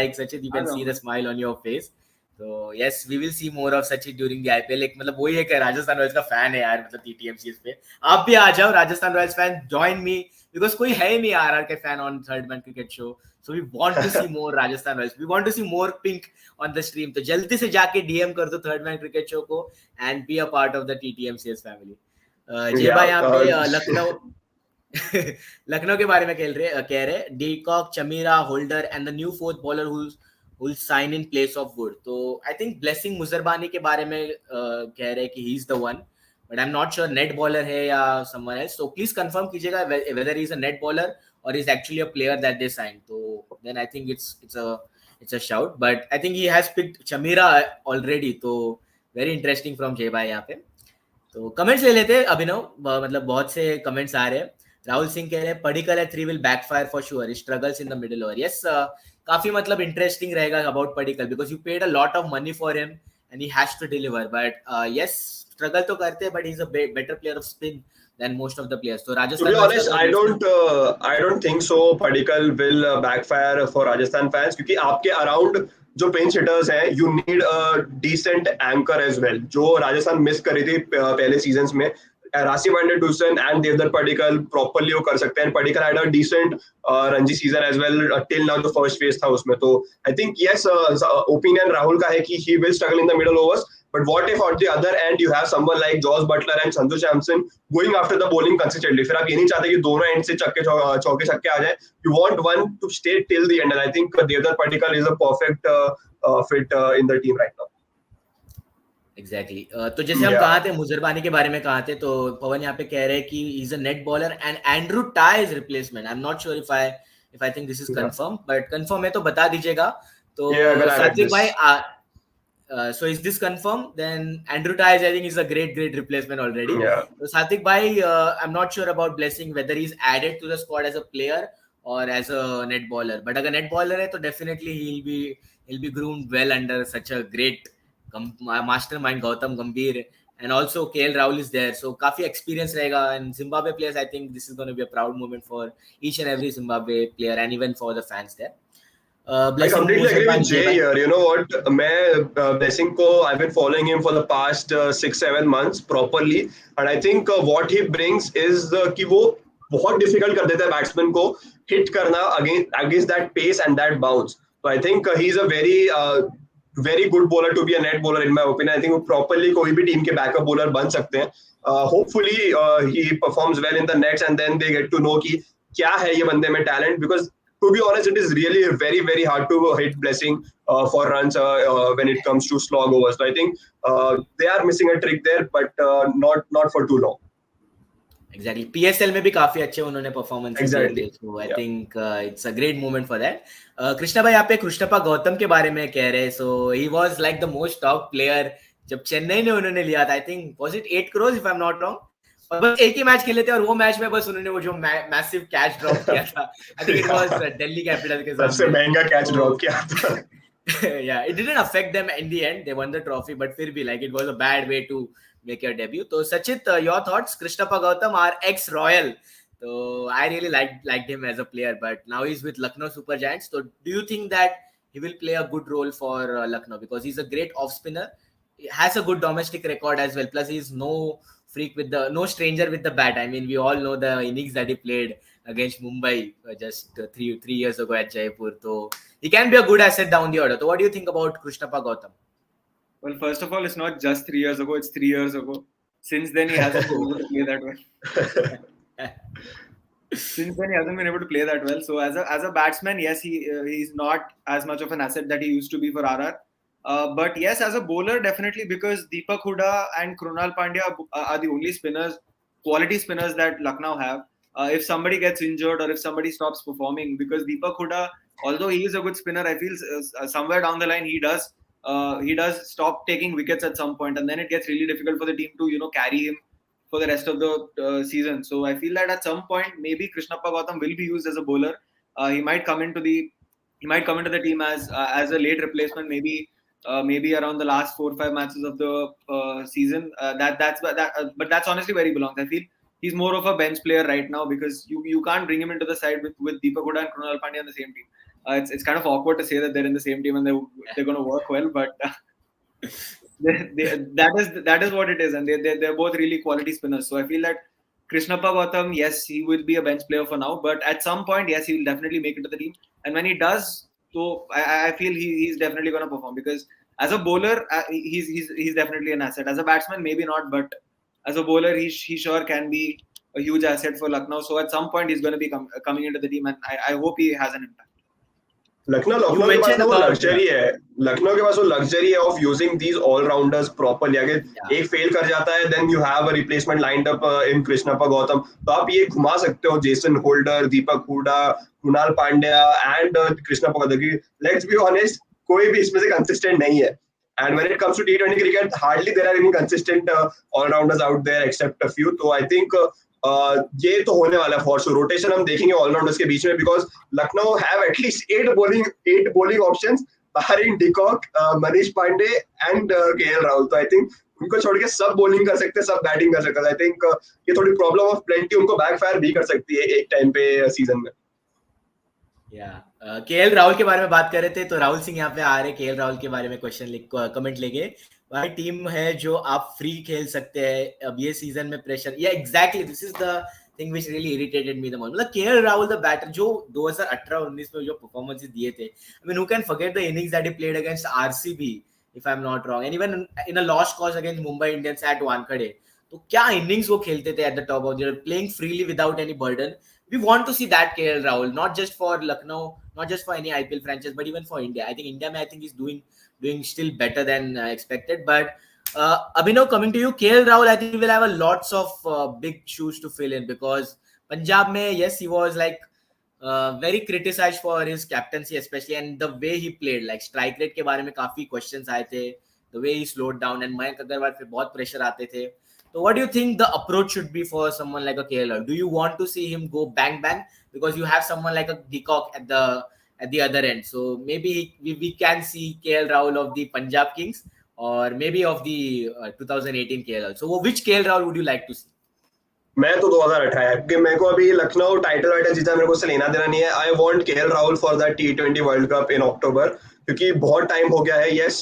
Speaker 1: you can see the smile on your face. So yes, we will see more of Sachit during the IPL. एक मतलब वही है कि Rajasthan Royals का fan है यार, मतलब TTMCS पे आप भी आ जाओ Rajasthan Royals fan, join me, because कोई है ही नहीं RR के fan on Third Man Cricket Show. So we want to see more Rajasthan Royals. We want to see more pink on the stream. तो जल्दी से जाके DM कर दो Third Man Cricket Show को and be a part of the TTMCS family. जय भाई यहाँ पे लखनऊ के बारे में कह रहे de Kock, Chameera, holder and the new fourth bowler will sign in place of Wood. तो I think Blessing मुजरबानी के बारे में कह रहे कि he is the one, but I'm not sure net bowler है या someone else. So please confirm कीजिएगा whether he is a net bowler or is actually a player that they signed. So then I think it's a shout. But I think he has picked Chamira already. तो very interesting from जय भाई यहाँ पे. तो comments ले लेते हैं अभिनव, मतलब बहुत से कमेंट्स आ रहे हैं. राहुल सिंह कह रहे हैं Padikkal at 3 will backfire for sure. He struggles in the middle over. Yes, काफी मतलब इंटरेस्टिंग रहेगा about Padikkal because you paid a lot of money for him and he has to deliver. But yes, struggle तो करते हैं, but he's a better player of spin than most of the players. So
Speaker 2: To
Speaker 1: Rajasthan
Speaker 2: be
Speaker 1: Royals
Speaker 2: honest, I don't think so. Padikkal will backfire for Rajasthan fans क्योंकि आपके around जो pinch hitters हैं, you need a decent anchor as well. जो Rajasthan miss करी थी पहले seasons में, राशि पांडे टूसन एंड देवदत्त पडिक्कल प्रॉपरली वो कर सकते हैं. Padikkal had a decent Ranji season as well till now. The first phase था उसमें. तो I think yes, opinion Rahul का है कि he will struggle in the middle overs. But what if on the other end you have someone like Josh Butler and Sanju Samson going after the bowling consistently? फिर आप ये नहीं चाहते कि दोनों एंड से चौके छक्के आ जाए. You want one to stay till the end, and I think Devdutt Padikkal is a perfect fit in the team right now.
Speaker 1: Exactly. तो जैसे हम कहा थे मुजरबानी के बारे में कहा थे, तो पवन यहाँ पे कह रहे हैं कि he's a net bowler and Andrew Ty's replacement. I'm not sure if I think this is confirmed, but confirm है तो बता दीजिएगा. तो सात्विक भाई, so is this confirmed? Then Andrew Ty, I think, is a great replacement already.
Speaker 2: Yeah.
Speaker 1: So Sathik bhai, I'm not sure about Blessing whether he's added to the squad as a player or as a net bowler. But अगर net bowler है तो definitely he'll be groomed well under such a great mastermind Gautam Gambhir, and also KL Rahul is there. So काफी experience रहेगा. And Zimbabwe players, I think this is going to be a proud moment for each and every Zimbabwe player and even for the fans there.
Speaker 2: I completely agree with Jay here. You know what? Blessing ko, I've been following him for the past 6-7 months properly, and I think what he brings is कि वो बहुत difficult कर देता है batsman को hit करना against that pace and that bounce. So I think he's a very good bowler to be a net bowler in my opinion. I think वो properly कोई भी team के backup bowler बन सकते हैं. Hopefully he performs well in the nets, and then they get to know कि क्या है ये बंदे में talent, because to be honest, it is really very hard to hit Blessing for runs when it comes to slog overs. So I think they are missing a trick there, but not for too long.
Speaker 1: Exactly. PSL में भी काफी अच्छे उन्होंने performance
Speaker 2: exactly.
Speaker 1: दिए. So I think it's a great moment for that. Krishna भाई, आप पे कृष्णप्पा गौतम के बारे में कह रहे हैं. So he was like the most top player जब चेन्नई ने उन्होंने लिया था. I think was it 8 crores if I'm not wrong. और बस एक ही मैच खेले थे, और वो मैच में बस उन्होंने वो जो मैसिव कैच ड्रॉप किया था. आई think it was Delhi capital के सामने
Speaker 2: सबसे महंगा कैच ड्रॉप किया था.
Speaker 1: Yeah, it didn't affect them in the end. They won the trophy, but फिर भी like it was a bad way to make your debut. तो Sachit, your thoughts? Krishnappa Gautam, our ex-Royal. So I really liked him as a player, but now he's with Lucknow Super Giants. So do you think that he will play a good role for Lucknow, because he's a great off spinner, he has a good domestic record as well. Plus he's no stranger with the bat. I mean, we all know the innings that he played against Mumbai just 3 years ago at Jaipur. So he can be a good asset down the order. So what do you think about Krishnappa Gautam?
Speaker 3: Well, first of all, it's not just 3 years ago, it's 3 years ago. Since then, he hasn't been able to play that well. Since then, he hasn't been able to play that well. So as a batsman, yes, he's not as much of an asset that he used to be for RR. But yes, as a bowler, definitely, because Deepak Hooda and Krunal Pandya are the only quality spinners that Lucknow have. If somebody gets injured or if somebody stops performing, because Deepak Hooda, although he is a good spinner, I feel somewhere down the line he does stop taking wickets at some point, and then it gets really difficult for the team to carry him for the rest of the season. So I feel that at some point maybe Krishnappa Gautam will be used as a bowler. He might come into the team as a late replacement, maybe around the last 4 or 5 matches of the season. But that's honestly where he belongs. I feel he's more of a bench player right now, because you can't bring him into the side with Deepak Hooda and Krunal Pandya in the same team. It's kind of awkward to say that they're in the same team and they're going to work well, but that is what it is, and they're both really quality spinners. So I feel that Krishnappa Gautam, yes, he will be a bench player for now, but at some point, yes, he will definitely make it to the team. And when he does, so I feel he's definitely going to perform, because as a bowler, he's definitely an asset. As a batsman, maybe not, but as a bowler, he sure can be a huge asset for Lucknow. So at some point, he's going to be coming into the team, and I hope he has an impact.
Speaker 2: Lucknow के पास वो luxury है. लखनऊ के पास वो luxury है of using these allrounders properly. अगर एक fail कर जाता है, then you have a replacement lined up in Krishnappa Gowtham. तो आप ये घुमा सकते हो Jason Holder, Deepak Hooda, Krunal Pandya and Krishnappa Gowtham. Let's be honest, कोई भी इसमें से कंसिस्टेंट नहीं है. And when it comes to T20 cricket, hardly there are any consistent all-rounders out there except a few. So I think ये तो होने वाला है फॉर श्योर. रोटेशन हम देखेंगे ऑलराउंडर्स के बीच में, because Lucknow have at least 8 bowling options barring Deacock, Manish Pandey and KL Rahul. So I think उनको छोड़ के सब बॉलिंग कर सकते, सब बैटिंग कर सकते। आई थिंक ये थोड़ी प्रॉब्लम ऑफ प्लेंटी उनको बैकफायर भी कर सकती है एक टाइम पे सीजन में।
Speaker 1: केएल राहुल के बारे में बात कर रहे थे, तो राहुल सिंह यहाँ पे आ रहे केएल राहुल के बारे में क्वेश्चन कमेंट लेंगे। भाई टीम है जो आप फ्री खेल सकते हैं अब ये सीजन में, प्रेशर या exactly this is the thing which really irritated me the most. मतलब केएल राहुल द बैटर जो 2018-19 में जो परफॉर्मेंसेस दिए थे, I mean who can forget the innings that he played against RCB if I am not wrong, and even in a lost cause against Mumbai Indians eight Wankhede. तो क्या innings वो खेलते थे at the top of the playing freely without any burden. We want to see that KL Rahul, not just for Lucknow, not just for any IPL franchise, but even for India. I think India, I think is doing still better than expected. But Abhinav, coming to you, KL Rahul, I think will have a lots of big shoes to fill in, because Punjab mein, yes, he was like very criticized for his captaincy, especially, and the way he played. Like strike rate के बारे में काफी questions आए थे, the way he slowed down, and Mayank Agarwal पे बहुत pressure आते थे। So what do you think the approach should be for someone like a KL? Do you want to see him go bang bang, because you have someone like a Deacock at the other end? So maybe we can see KL Rahul of the Punjab Kings, or maybe of the 2018 KL. So which KL Rahul would you like to see?
Speaker 2: मैं तो 2018 है, क्योंकि मेरे को अभी Lucknow title vital जीता, मेरे को उससे लेना देना नहीं है। I want KL Rahul for the T20 world cup in October, क्योंकि बहुत टाइम हो गया है। यस,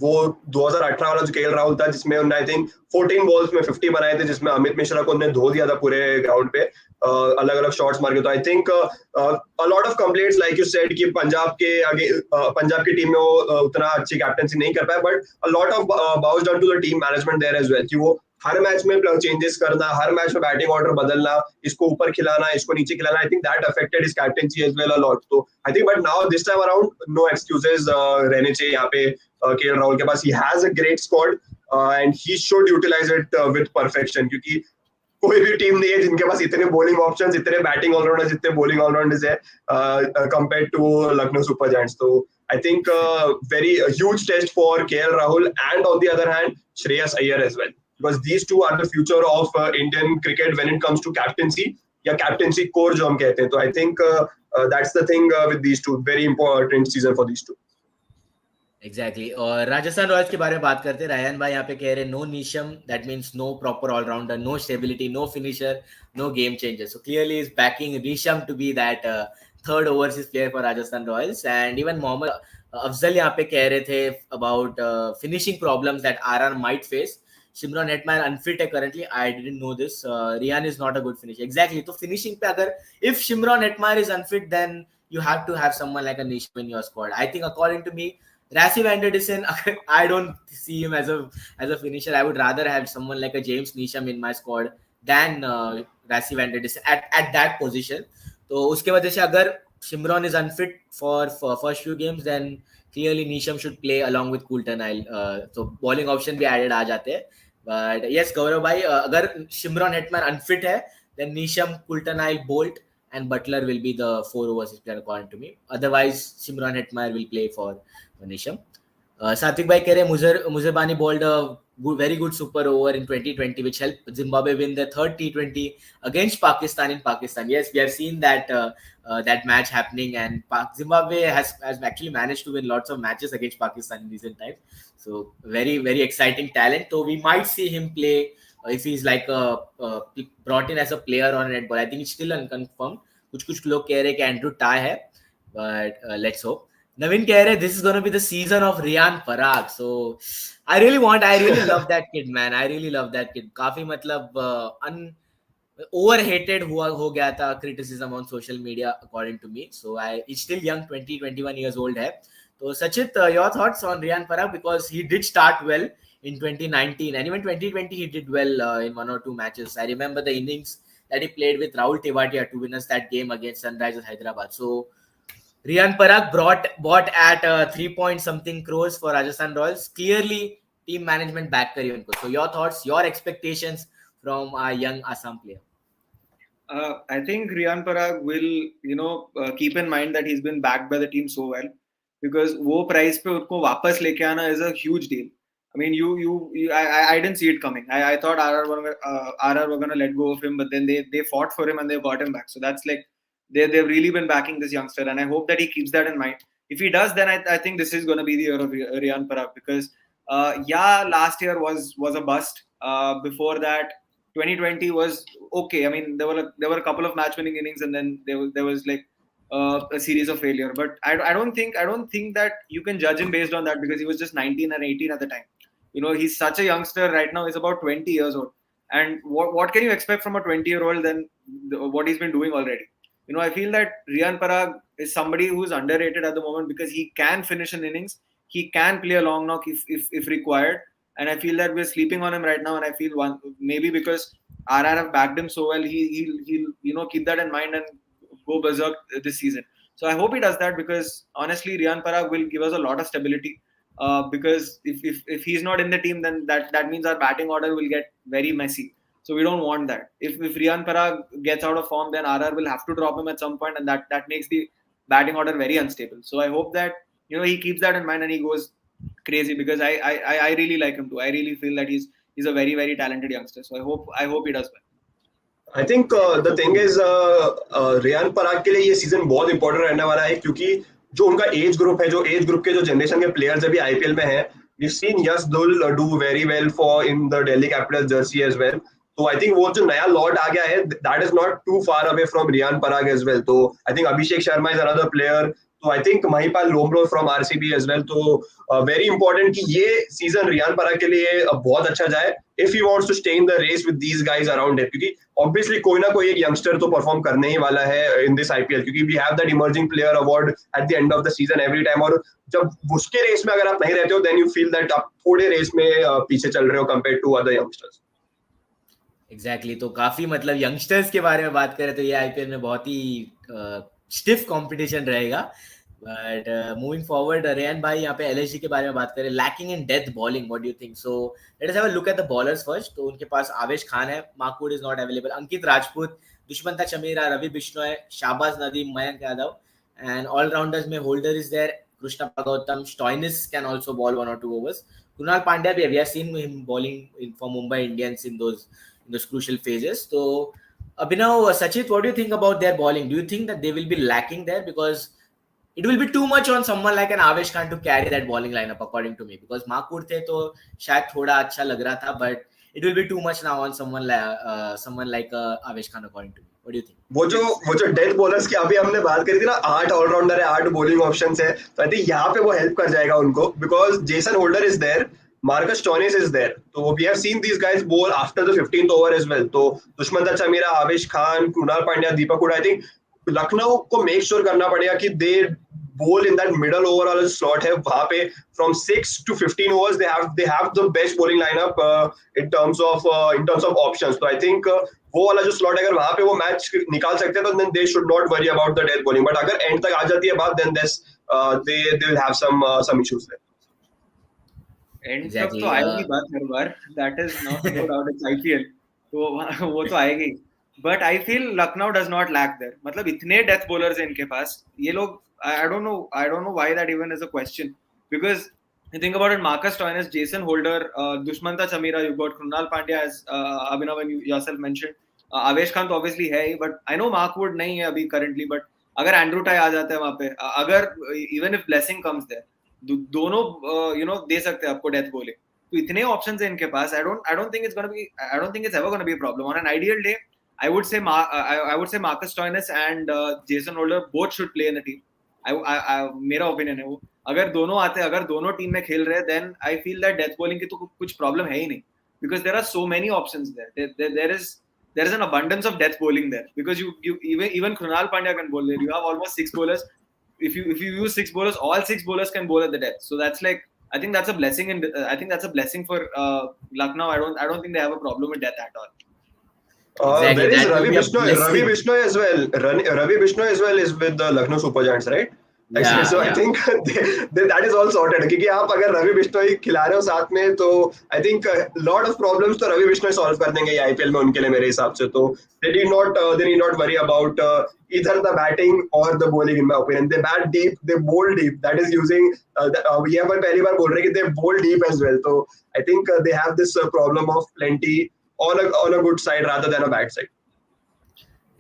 Speaker 2: वो 2018 वाला जो केएल राहुल था, जिसमें उन्होंने आई थिंक 14 बॉल्स में 50 बनाए थे, जिसमें अमित मिश्रा को उन्होंने धो दिया था पूरे ग्राउंड पे अलग अलग शॉट्स मार के। तो I think a lot of complaints like you said कि पंजाब की टीम में वो उतना अच्छी कैप्टनसी नहीं कर पाया, but a lot of boils down to the team management there as well, कि वो हर मैच में चेंजेस करना, हर मैच में बैटिंग ऑर्डर बदलना, इसको ऊपर खिलाना, इसको नीचे खिलाना। I think that affected his captaincy as well a lot. तो I think but now this time around no excuses रहने चाहिए यहाँ पे केएल राहुल के पास। He has a great squad and he should utilise it with perfection, क्योंकि कोई भी टीम नहीं है जिनके पास इतने बॉलिंग ऑप्शंस, इतने बैटिंग ऑलराउंडर्स, जितने बॉलिंग ऑलराउंडर्स है compared to Lucknow Super Giants. तो I think very huge test for KL Rahul, and on the other hand Shreyas Iyer as well, because these two are the future of Indian cricket when it comes to captaincy या captaincy core जो हम कहते हैं। तो I think that's the thing with these two, very important season for these two.
Speaker 1: Exactly. और Rajasthan Royals के बारे में बात करते हैं। रायन भाई यहाँ पे कह रहे no Neesham, that means no proper allrounder, no stability, no finisher, no game changer. So clearly is backing Neesham to be that third overseas player for Rajasthan Royals. And even Mohammad Afzal यहाँ पे कह रहे थे about finishing problems that RR might face. Shimron Hetmyer unfit है currently, I didn't know this. Riyan is not a good finisher. Exactly, तो finishing पे अगर if Shimron Hetmyer is unfit, then you have to have someone like a Nisham in your squad. I think according to me, Rassi van der Dussen, I don't see him as a finisher. I would rather have someone like a James Neesham in my squad than Rassi van der Dussen at that position. तो उसके वजह से अगर Shimron is unfit for first few games, then clearly Neesham should play along with Coulter Nile. So bowling option भी added आ जाते हैं. But yes, गौरव भाई, अगर Shimron Hetman unfit है, then Neesham, Coulter Nile, Bolt and Butler will be the 4 overseas player according to me. Otherwise, Shimron Hetmeyer will play for Nisham. Satvik bhai keh rahe Muzabani bowled a very good super over in 2020, which helped Zimbabwe win their third T20 against Pakistan in Pakistan. Yes, we have seen that that match happening, and Zimbabwe has actually managed to win lots of matches against Pakistan in recent times. So very, very exciting talent. So we might see him play if he's like brought in as a player on red ball. I think it's still unconfirmed. कुछ लोग कह रहे कि Andrew tie है, but let's hope. नवीन कह रहे this is going to be the season of Riyan Parag. So I really love that kid, man. I really love that kid. काफी मतलब overhated हो गया था criticism on social media according to me. So he's still young, 21 years old है. So Sachit, your thoughts on Riyan Parag, because he did start well in 2019 and even 2020 he did well in 1 or 2 matches. I remember the innings that he played with Rahul Tewatia to win us that game against Sunrisers Hyderabad. So Riyan Parag bought at 3 point something crores for Rajasthan Royals. Clearly team management back kari unko. So your thoughts, your expectations from our young Assam player?
Speaker 3: I think Riyan Parag will keep in mind that he's been backed by the team so well, because वो price पे उसको वापस लेके आना is a huge deal. I mean, I didn't see it coming. I thought RR were gonna let go of him, but then they fought for him and they got him back. So that's like they've really been backing this youngster, and I hope that he keeps that in mind. If he does, then I think this is gonna be the year of Riyan Parag, because Yeah, last year was a bust. Before that, 2020 was okay. I mean, there were a couple of match-winning innings, and then there was like a series of failure. But I don't think that you can judge him based on that, because he was just 19 and 18 at the time. He's such a youngster right now. He's about 20 years old, and what can you expect from a 20-year-old than what he's been doing already? I feel that Riyan Parag is somebody who's underrated at the moment, because he can finish an innings. He can play a long knock if required, and I feel that we're sleeping on him right now. And I feel maybe because RR have backed him so well, he'll keep that in mind and go berserk this season. So I hope he does that, because honestly, Riyan Parag will give us a lot of stability. Because if he's not in the team, then that means our batting order will get very messy. So we don't want that. If Riyan Parag gets out of form, then RR will have to drop him at some point, and that makes the batting order very unstable. So I hope that he keeps that in mind and he goes crazy, because I really like him too. I really feel that he's a very, very talented youngster. So I hope he does well.
Speaker 2: I think the thing is Riyan Parag के लिए ये season बहुत important रहने वाला है, क्योंकि जो उनका एज ग्रुप है, जो एज ग्रुप के जो जनरेशन के प्लेयर्स अभी आईपीएल में है, we've seen Yasdul do very well for in the Delhi Capitals jersey as well. तो आई थिंक वो जो नया लॉट आ गया है, that is not too far away from Riyan Parag as well. तो I think Abhishek Sharma is another player. तो I think Mahipal Lomror from RCB as well. तो वेरी इंपॉर्टेंट कि ये सीजन रियान पराग के लिए बहुत अच्छा जाए if he wants to stay in the race with these guys around him, क्योंकि obviously कोई ना कोई एक यंगस्टर तो परफॉर्म करने ही वाला है in this IPL, क्योंकि we have that emerging player award at the end of the season every time. और जब उसके रेस में अगर आप नहीं रहते हो, then you feel that आप थोड़े रेस में पीछे चल रहे हो compared to other youngsters.
Speaker 1: Exactly. तो काफी मतलब यंगस्टर्स के बारे में बात करें तो ये आईपीएल में बहुत ही स्टिफ कंपटीशन रहेगा. बट मूविंग फॉरवर्ड, रेयन भाई यहाँ पे एलएसजी के बारे में बात करें, lacking in death bowling, what do you think? So let us have a look at the bowlers first. तो उनके पास आवेश खान है, Mark Wood is not available, Ankit Rajput, Dushmantha Chameera, Ravi Bishnoi, Shahbaz Nadeem, Mayank Yadav. And allrounders में Holder is there, Krishna Gowtham, Stoinis can also ball 1 or 2 overs. Kunal Pandya भी, we have seen him bowling for Mumbai Indians in those crucial phases. So Abhinav, Sachit, what do you think about their bowling? Do you think that they will be lacking there? Because it will be too much on someone like an Avesh Khan to carry that bowling lineup, according to me. Because Makur थे तो शायद थोड़ा अच्छा लग रहा था, but it will be too much now on someone like Avesh Khan, according to me. What do you think?
Speaker 2: वो जो डेथ बॉलर्स की अभी हमने बात करी थी ना, 8 ऑलराउंडर है, 8 बॉलिंग ऑप्शंस है, तो आई थिंक यहाँ पे वो हेल्प कर जाएगा उनको, because Jason Holder is there, Marcus Stoinis is there. So we have seen these guys bowl after the 15th over as well. So Dushmanta Chamira, Avesh Khan, Kunal Pandya, Deepak Hooda, I think Lucknow को make sure करना पड़ेगा कि दे bowl in that middle over वाला slot है, वहाँ पे from 6 to 15 overs they have the best bowling lineup in terms of options. So I think वो वाला जो slot अगर वहाँ पे वो मैच निकाल सकते हैं, तो then they should not worry about the death bowling. But अगर end तक आ जाती है बात, then they will have some issues there.
Speaker 3: End तक तो आएगी बात हर बार, that is not no doubt, it's IPL, तो वो तो आएगी. But I feel Lucknow does not lack there. मतलब इतने डेथ बॉलर्स हैं इनके पास, ये लोग, I don't know why that even is a question, because you think about it, Marcus Stoinis, Jason Holder, Dushmanta Chamira, you've got Krunal Pandya, as Abhinav and you yourself mentioned, Avesh Khan तो obviously है ही, but I know Mark Wood नहीं है अभी currently, but अगर Andrew tie आ जाता है वहाँ पे, अगर even if blessing comes there, दोनों दे सकते हैं आपको डेथ बॉलिंग. तो इतने ऑप्शंस हैं इनके पास. I don't think it's ever going to be a problem. On an ideal day, I would say Marcus Stoinis and Jason Holder both should play in the team. मेरा opinion है वो. अगर दोनों आते हैं, अगर दोनों टीम में खेल रहे हैं, then I feel that death bowling की तो कुछ प्रॉब्लम है ही नहीं, because there are so many options there. There is an abundance of death bowling there, because you even Krunal Pandya can bowl there. You have almost 6 bowlers. If you use 6 bowlers, all 6 bowlers can bowl at the death. So that's like, I think that's a blessing, and I think that's a blessing for Lucknow. I don't think they have a problem with death at all.
Speaker 2: Exactly. There is Ravi Bishnoi as well. Ravi Bishnoi as well is with the Lucknow Super Giants, right? Yeah, so yeah. I think that is all sorted. क्योंकि आप अगर रवि बिश्नोई खिला रहे हो साथ में, तो I think lot of problems तो रवि बिश्नोई solve कर देंगे आईपीएल में उनके लिए, मेरे हिसाब से. तो they need not worry about either the batting or the bowling, in my opinion. They bat deep, they bowl deep. That is using ये अपन पहली बार बोल रहे हैं कि they bowl deep as well. So I think they have this problem of plenty on a good side rather than a bad side.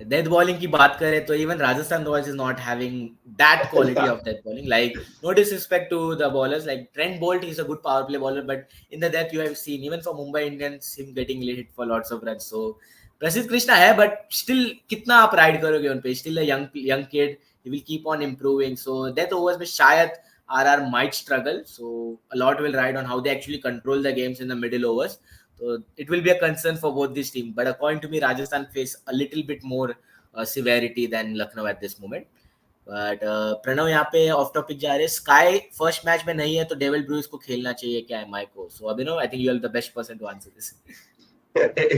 Speaker 1: Death bowling की बात करें तो even Rajasthan Royals is not having that quality of death bowling. Like no disrespect to the bowlers, like Trent Boult is a good power play bowler, but in the death you have seen even for Mumbai Indians him getting hit for lots of runs. So Prasidh Krishna है, but still कितना आप ride करोगे उन पे? Still a young kid, he will keep on improving. So death overs में शायद RR might struggle. So a lot will ride on how they actually control the games in the middle overs. So it will be a concern for both these teams. But according to me, Rajasthan face a little bit more severity than Lucknow at this moment. But Pranav यहाँ पे of topic जा रहे हैं. Sky first match में नहीं है तो devil ब्रूइस को खेलना चाहिए क्या है माइक को? So Abhinav, I think you are the best person to answer this.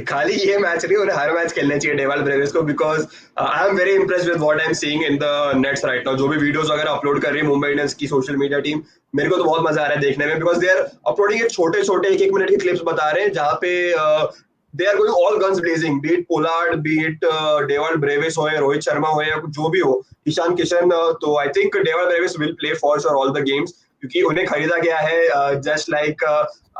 Speaker 2: खाली ये मैच नहीं, उन्हें हर मैच खेलना चाहिए डेवाल ब्रेविस को, because I am very impressed with what I am seeing in the nets right now. जो भी वीडियोस वगैरह अपलोड कर रही है मुंबई इंडियंस की सोशल मीडिया टीम, मेरे को तो बहुत मजा आ रहा है देखने में, बिकॉज दे आर अपलोडिंग एक छोटे छोटे 1-1 मिनट के क्लिप्स बता रहे हैं जहाँ पे they are going all guns blazing, be it Pollard, be it Dewald Brevis हो या रोहित शर्मा हो या जो भी हो, ईशान किशन. तो I think डेवाल Brevis will play for sure all the games, क्योंकि उन्हें खरीदा गया है just like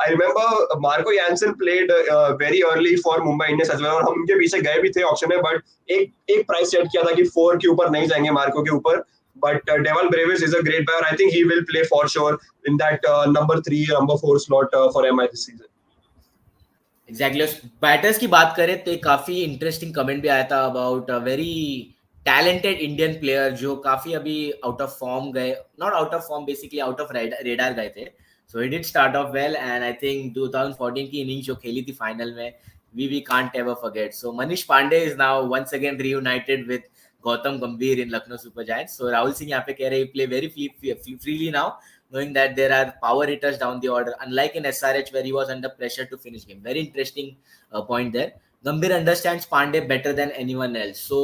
Speaker 2: I remember Marco Jansen played very early for Mumbai Indians as well, और हम उनके पीछे गए भी थे ऑक्शन में, बट एक प्राइस सेट किया था कि 4 के ऊपर नहीं जाएंगे मार्को के ऊपर. But devil Brevis is a great player. I think he will play for sure in that number 3 number 4 slot for MI this season.
Speaker 1: Exactly. Batters की बात करें तो काफी इंटरेस्टिंग कमेंट भी आया था about a very talented Indian player जो काफी अभी आउट ऑफ फॉर्म गए, not out of form, basically out of radar गए थे. So he did start off well, and I think 2014 की innings जो खेली थी फाइनल में, we can't ever forget. So Manish Pandey is now once again reunited with Gautam Gambhir in Lucknow Super Giants. So Rahul Singh यहाँ पे कह रहे हैं play very freely now, knowing that there are power hitters down the order, unlike in SRH where he was under pressure to finish game. Very interesting point there. Gambhir understands Pandey better than anyone else. So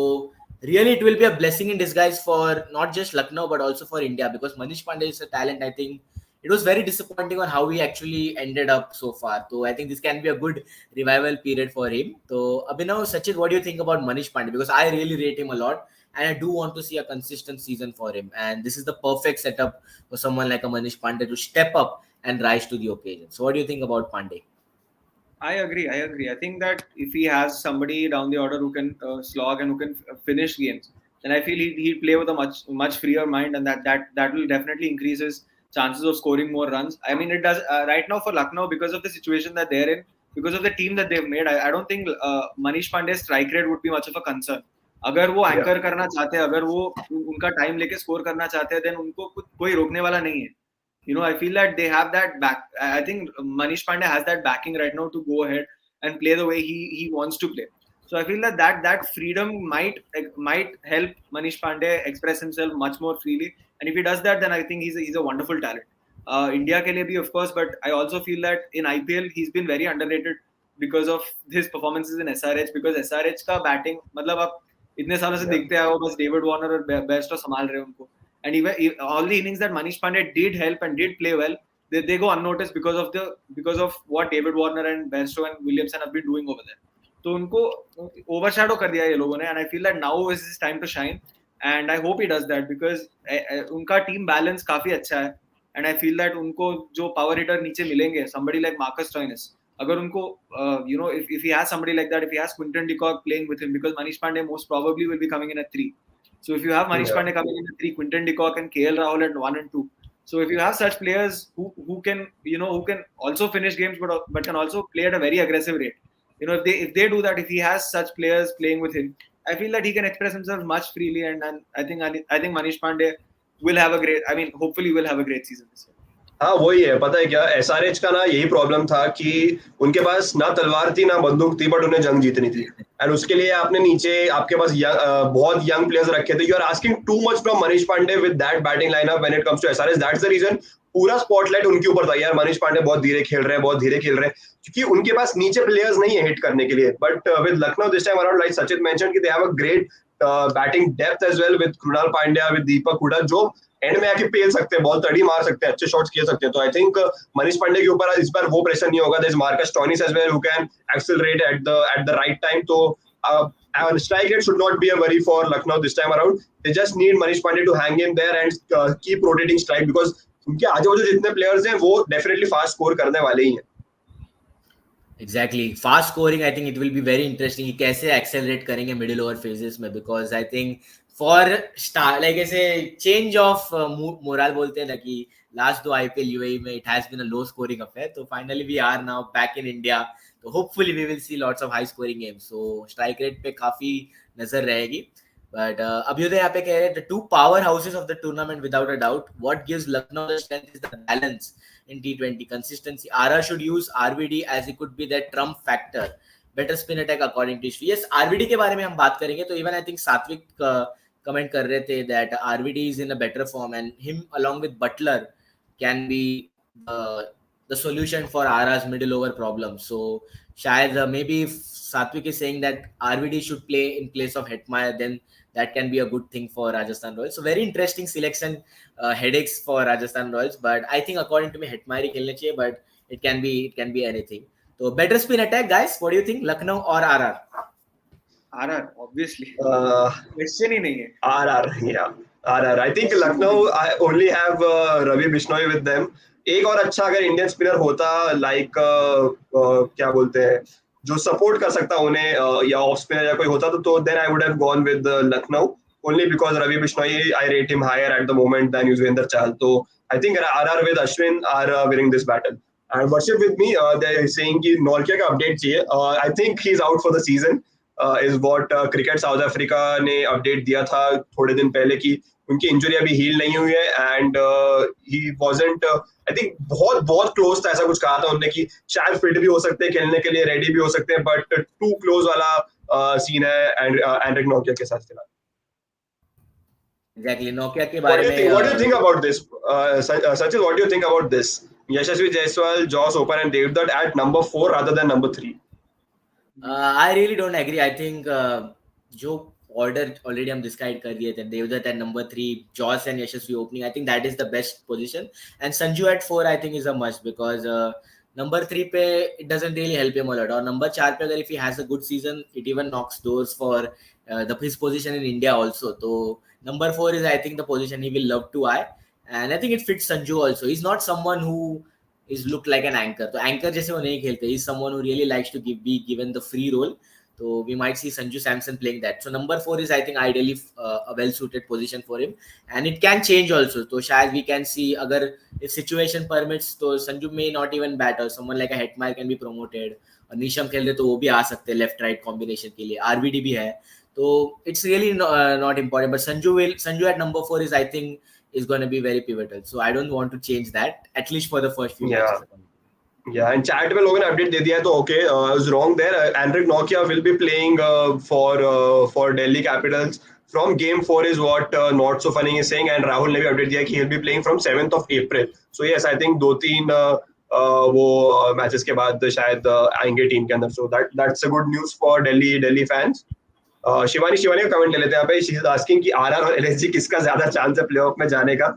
Speaker 1: really it will be a blessing in disguise for not just Lucknow but also for India, because Manish Pandey is a talent. I think it was very disappointing on how he actually ended up so far. So I think this can be a good revival period for him. So Abhinav, Sachin, what do you think about Manish Pandey? Because I really rate him a lot, and I do want to see a consistent season for him. And this is the perfect setup for someone like a Manish Pandey to step up and rise to the occasion. So what do you think about Pandey?
Speaker 3: I agree. I think that if he has somebody down the order who can slog and who can finish games, then I feel he'd play with a much freer mind, and that will definitely increase his chances of scoring more runs. I mean, it does right now for Lucknow, because of the situation that they're in, because of the team that they've made. I don't think Manish Pandey's strike rate would be much of a concern. अगर वो anchor करना चाहते हैं, अगर वो उनका time लेके score करना चाहते हैं, देन उनको कोई रोकने वाला नहीं है. You know, I feel that they have that back. I think Manish Pandey has that backing right now to go ahead and play the way he wants to play. So I feel that freedom might help Manish Pandey express himself much more freely. And if he does that, then I think he's a wonderful talent. India ke liye bhi, of course, but I also feel that in IPL he's been very underrated because of his performances in SRH. Because SRH का batting, मतलब आप इतने सालों से देखते आए हो, बस डेविड वार्नर और बेस्टो संभाल रहे हैं उनको. And even all the innings that Manish Pandey did help and did play well, they go unnoticed because of what David Warner and Bairstow and Williamson have been doing over there. तो उनको overshadow कर दिया ये लोगों ने, and I feel that now is his time to shine, and I hope he does that because उनका team balance काफी अच्छा है, and I feel that उनको जो power hitter नीचे मिलेंगे, somebody like Marcus Stoinis, अगर उनको you know, if he has somebody like that, if he has Quinton de Kock playing with him, because Manish Pandey most probably will be coming in at 3. So if you have Manish Pandey coming in at 3, Quinton de Kock and KL Rahul at 1 and 2. So if you have such players who can, you know, who can also finish games but can also play at a very aggressive rate. You know, if they do that, if he has such players playing with him, I feel that he can express himself much freely, and I think Manish Pandey will have a great, I mean, hopefully will have a great season this year.
Speaker 2: हाँ वही है, पता है क्या, SRH का ना यही problem था कि उनके पास ना तलवार थी ना बंदूक थी, बट उन्हें जंग जीतनी थी. एंड उसके लिए आपने नीचे आपके पास बहुत यंग प्लेयर्स रखे थे. You are asking too much from Manish Pandey with that batting lineup when it comes to SRH. That's the reason पूरा स्पॉटलाइट उनके ऊपर था. यार मनीष पांडे बहुत धीरे खेल रहे हैं, क्योंकि उनके पास नीचे प्लेयर्स नहीं है हिट करने के लिए. But with Lucknow this time around, like Sachin mentioned, कि they have a great batting depth as well with Krunal Pandya, with Deepak Hooda, जो एंड में आके पेल सकते हैं, बॉल तड़ी मार सकते हैं, अच्छे शॉट्स खेल सकते हैं. तो आई थिंक मनीष पांडे के ऊपर इस बार वो प्रेशर नहीं होगा. There is Marcus Stoinis as well who can accelerate at the right time. तो strike rate should not be a worry for Lucknow this time around. They just need Manish Pandey to hang in there and keep rotating strike, because उनके आजू बाजू जितने players हैं वो definitely fast score करने वाले ही हैं.
Speaker 1: Exactly. Fast scoring, I think it will be very interesting. कि कैसे accelerate करेंगे middle over phases में, because I think for start like ऐसे change of morale बोलते हैं ना कि last दो IPL UAE में it has been a low scoring affair. तो finally we are now back in India. तो hopefully we will see lots of high scoring games. So strike rate पे काफी नजर रहेगी. But अभ्युदय यहाँ पे कह रहे हैं the two powerhouses of the tournament without a doubt. What gives Lucknow the strength is the balance in T20 consistency. RR should use RVD as it could be their trump factor. Better spin attack according to history. Yes, RVD के बारे में हम बात करेंगे तो even I think सात्विक comment कर रहे थे that RVD is in a better form and him along with Butler can be the solution for RR's middle over problem. So शायद maybe if Satvik is saying that RVD should play in place of Hetmeyer, then that can be a good thing for Rajasthan Royals. So very interesting selection, headaches for Rajasthan Royals. But I think according to me, Hetmeyer ही खेलने चाहिए, but it can be anything. So better spin attack, guys. What do you think, Lucknow or RR?
Speaker 3: RR, obviously. Question ही नहीं है.
Speaker 2: RR, yeah. RR. I think Lucknow, I only have Ravi Bishnoi with them. एक और अच्छा अगर Indian spinner होता like क्या बोलते हैं जो सपोर्ट कर सकता उन्हें या ऑफ स्पिनर या कोई होता तो then I would have gone with Lucknow only because Ravi Bishnoi, I rate him higher at the moment than Yuzvendra Chahal. So I think RR with Ashwin are winning this battle. And worship with me, they're saying कि Norkia का update चाहिए. I think he's out for the season. Is what cricket south Africa ने update दिया था थोड़े दिन पहले कि उनकी इंजरी अभी हील नहीं हुई है and he wasn't I think बहुत बहुत क्लोज था ऐसा कुछ कहा था उन्होंने कि शायद फिट भी हो सकते हैं खेलने के लिए रेडी भी हो सकते हैं बट टू क्लोज वाला सीन है एंड्रिक नोकिया के साथ फिलहाल.
Speaker 1: Exactly. Nokia के बारे में
Speaker 2: what do you think about this? Sachin, what do you think about this? Yashasvi Jaiswal, Josh Open and Devdutt at number 4 rather than number 3.
Speaker 1: I really don't agree. I think जो order already हम decide कर दिए थे, Devdutt at number 3, Josh and Yashasvi opening. I think that is the best position. And Sanju at 4, I think is a must because number 3 पे it doesn't really help him a lot. और number 4 पे अगर if he has a good season, it even knocks doors for his position in India also. So number 4 is I think the position he will love to eye. And I think it fits Sanju also. He's not someone who is look like an anchor. तो anchor जैसे वो नहीं खेलते. He's someone who really likes to be given the free role. So we might see Sanju Samson playing that. So number 4 is I think ideally a well-suited position for him, and it can change also. So शायद we can see अगर if situation permits, तो Sanju may not even bat or someone like a Hetmeyer can be promoted. और Neesham खेल रहे तो वो भी आ सकते हैं left right combination के लिए. RVD भी है. So it's really not important. But Sanju at number 4 is I think is going to be very pivotal. So I don't want to change that at least for the first few matches.
Speaker 2: Yeah, and chat में लोगों ने update दे दिया है तो okay, I was wrong there. Andrik Nokia will be playing for Delhi Capitals from game 4 is what Not So Funny is saying, and Rahul ने भी update दिया कि he'll be playing from 7th of April. So yes, I think 2-3 वो matches के बाद शायद आएंगे team के अंदर. So that's a good news for Delhi fans. Shivani का कमेंट ले लेते हैं यहाँ पे. शी इज आस्किंग कि आरआर और एलएसजी किसका ज्यादा चांस है प्लेऑफ में जाने का.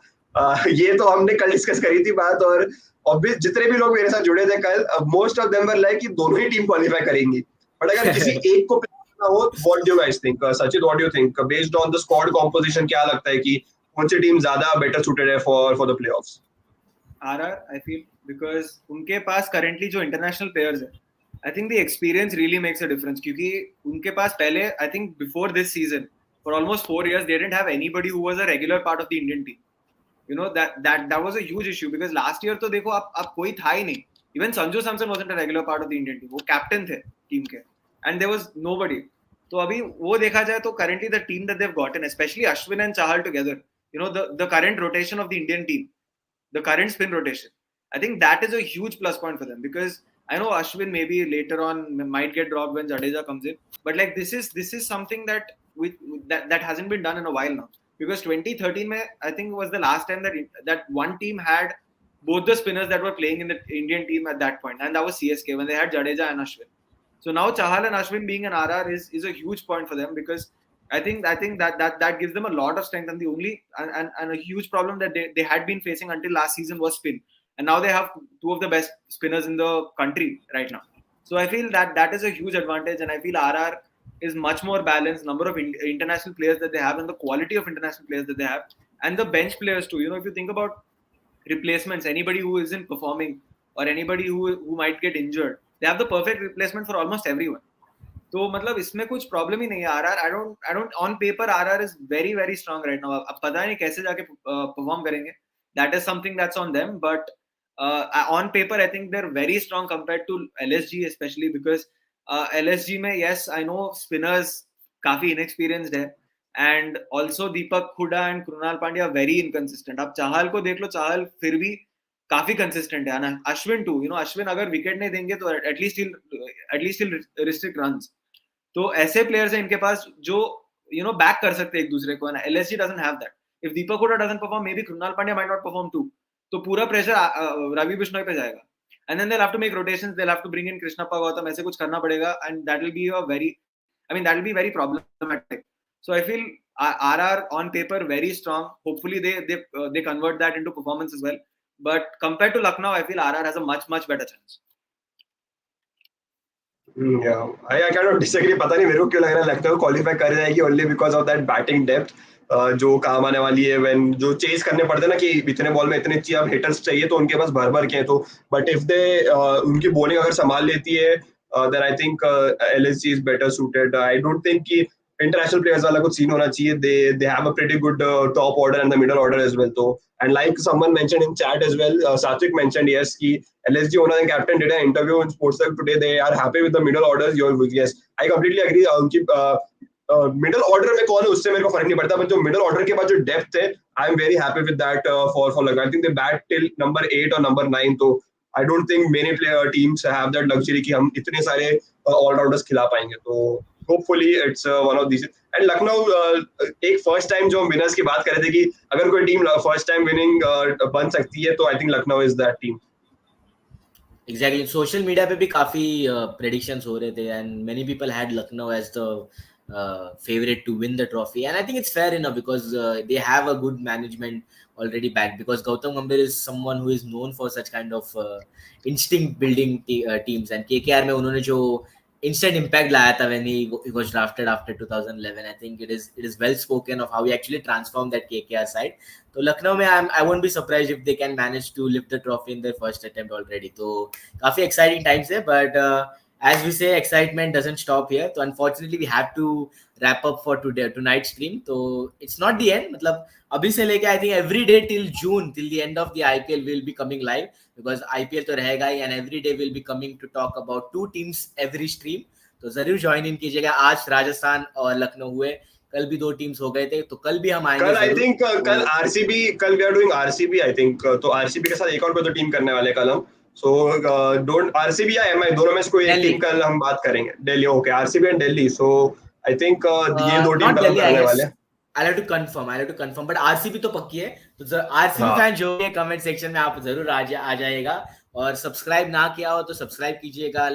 Speaker 2: ये तो हमने कल डिस्कस करी थी बात और ऑब्वियस जितने भी लोग मेरे साथ जुड़े थे कल most of them were like कि दोनों ही टीम क्वालिफाई करेंगी बट अगर किसी एक को ना हो what do you guys think Sachin what do you think based on the squad composition क्या लगता है कि कौन सी टीम ज्यादा बेटर सूटेड है for the playoffs.
Speaker 3: RR I feel because उनके पास करंटली जो इंटरनेशनल प्लेयर्स है I think the experience really makes a difference क्योंकि उनके पास पहले I think before this season for almost 4 years they didn't have anybody who was a regular part of the Indian team. You know that was a huge issue because last year तो देखो आप कोई था ही नहीं. Even Sanju Samson wasn't a regular part of the Indian team. वो captain थे team के and there was nobody. तो अभी वो देखा जाए तो currently the team that they've gotten, especially Ashwin and Chahal together, you know the current rotation of the Indian team, the current spin rotation, I think that is a huge plus point for them because I know Ashwin maybe later on might get dropped when Jadeja comes in, but like this is something that hasn't been done in a while now because 2013 mein, I think was the last time that one team had both the spinners that were playing in the Indian team at that point, and that was CSK when they had Jadeja and Ashwin. So now Chahal and Ashwin being an RR is a huge point for them because I think that gives them a lot of strength, and the only and a huge problem that they had been facing until last season was spin. And now they have two of the best spinners in the country right now. So I feel that is a huge advantage, and I feel RR is much more balanced. Number of international players that they have, and the quality of international players that they have, and the bench players too. You know, if you think about replacements, anybody who isn't performing or anybody who might get injured, they have the perfect replacement for almost everyone. तो मतलब इसमें कुछ problem ही नहीं है. RR I don't on paper RR is very very strong right now. अब पता नहीं कैसे जाके परफॉर्म करेंगे. That is something that's on them, but on paper I think they are very strong compared to LSG, especially because LSG में yes I know spinners काफी inexperienced है, and also Deepak Hooda and Krunal Pandya very inconsistent. आप चाहल को देख लो, चाहल फिर भी काफी consistent है ना. Ashwin too, you know, Ashwin अगर विकेट नहीं देंगे तो एटलीस्ट रिस्ट्रिक्ट रन्स. तो ऐसे प्लेयर्स हैं इनके पास जो यू नो बैक कर सकते हैं एक दूसरे को. LSG doesn't have that. If Deepak Hooda doesn't perform, may be Krunal Pandya might not perform too. तो पूरा प्रेशर रवि बिश्नोई पे जाएगा. And then they have to make rotations, they have to bring in Krishnappa Gowtham, ऐसे कुछ करना पड़ेगा. And that will be a very, I mean, that will be very problematic. So I feel RR on paper very strong. Hopefully they convert that into performance as well. But compared to Lucknow, I feel RR has a much better chance.
Speaker 2: Yeah, I cannot disagree. पता नहीं मेरे को क्यों लग रहा है Lucknow qualify कर जाएगी only because of that batting depth, जो काम आने वाली है. when जो चेस करने पड़ते हैं ना कि इतने बॉल में इतने चाहिए, अब हिटर्स चाहिए तो उनके पास भर भर के हैं. तो बट इफ दे उनकी बॉलिंग अगर संभाल लेती है, then I think LSG is better suited. I don't think कि इंटरनेशनल प्लेयर्स वाला कुछ सीन होना चाहिए. they have a pretty good top order and the middle order as well. तो and like someone mentioned in chat as well, Satvik mentioned yes कि LSG owner and captain did an interview in Sportstech today. They are happy with the middle orders. Yes, I completely agree. उनकी middle order में कौन है उससे मेरे को फर्क नहीं पड़ता, बट जो मिडल ऑर्डर के बाद जो डेप्थ है, आई am very happy with that. For luck I think they bat till number 8 और नंबर 9. तो आई don't think many player teams have that luxury कि हम इतने सारे ऑलराउंडर्स खिला पाएंगे. तो hopefully it's one of this. And Lucknow एक फर्स्ट टाइम जो विनर्स की बात कर रहे थे कि अगर कोई टीम फर्स्ट टाइम विनिंग बन सकती है, तो I think Lucknow is that team.
Speaker 1: Exactly. Social media पे भी काफी प्रेडिक्शंस हो रहे थे and many people had Lucknow as the favorite to win the trophy, and I think it's fair enough because they have a good management already back, because Gautam Gambhir is someone who is known for such kind of instinct building teams, and KKR में उन्होंने जो instant impact लाया था when he was drafted after 2011, I think it is well spoken of how he actually transformed that KKR side. तो लखनऊ में I won't be surprised if they can manage to lift the trophy in their first attempt already. तो काफी exciting times है, but as we say, excitement doesn't stop here. So unfortunately we have to wrap up for tonight's stream. So it's not the end. मतलब अभी से लेके I think every day till June, till the end of the IPL will be coming live, because IPL तो रहेगा ही, and every day we'll be coming to talk about 2 teams every stream. तो जरूर join in कीजिएगा. आज राजस्थान और लखनऊ हुए, कल भी 2 टीम्स हो गए थे, तो कल भी हम आएंगे.
Speaker 2: कल आई थिंक कल आरसीबी, कल we are doing RCB I think. तो आरसीबी के साथ एक और कोई तो टीम करने वाले कल हम. सो डोंट आरसीबी या एमआई दोनों में से कोई एक टीम कल हम बात करेंगे. Delhi, okay, RCB and Delhi. So I think ये 2 टीम कल करने वाले हैं.
Speaker 1: I'll have to confirm, but RCB तो पक्की है. तो RCB फैन जो है कमेंट सेक्शन में आप जरूर आ जाएगा, और सब्सक्राइब ना किया हो तो सब्सक्राइब कीजिएगा.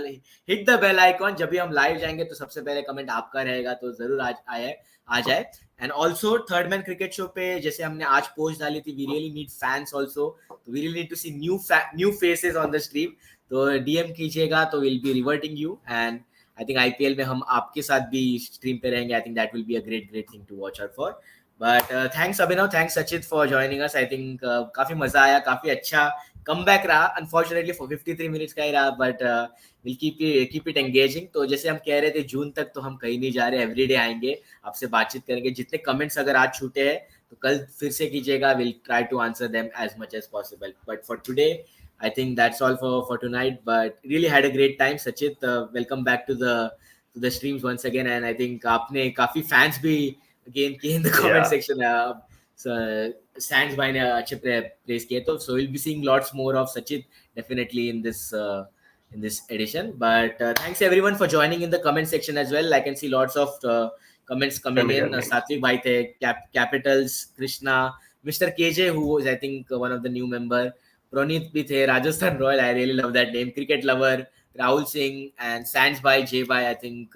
Speaker 1: Hit the bell icon. जब भी हम लाइव जाएंगे तो सबसे पहले कमेंट आपका रहेगा, तो जरूर आ जाए. And also third man cricket show पे जैसे हमने आज पोस्ट डाली थी, we really need fans also. We really need to see new faces on the stream. तो डीएम कीजिएगा, तो will be reverting you. And I think IPL में हम आपके साथ भी स्ट्रीम पे रहेंगे. I think that will be a great thing to watch out for. But thanks Abhinav, thanks Sachit for joining us. I think काफी मजा आया, काफी अच्छा कमबैक रहा. अनफॉर्चुनेटली 53 मिनट्स का ही रहा, but will keep it engaging. तो जैसे हम कह रहे थे, जून तक तो हम कहीं नहीं जा रहे, एवरीडे आएंगे, आपसे बातचीत करेंगे. जितने कमेंट्स अगर आज छूटे हैं तो कल फिर से कीजिएगा. Will try to answer them as much as possible. But for today I think that's all for tonight, but really had a great time. Sachit, welcome back to the streams once again, and I think आपने काफी fans भी again किए in the comment section. So Sands भाई ने अच्छे praise किए, तो so we'll be seeing lots more of Sachit definitely in this edition. But thanks everyone for joining in the comment section as well. I can see lots of comments coming in. Satvik भाई थे, Capitals, Krishna, Mr. KJ, who is I think one of the new member. Pranit भी थे, Rajasthan royal, I really love that name. Cricket lover, Rahul Singh, and Sands bhai, Jay bhai, I think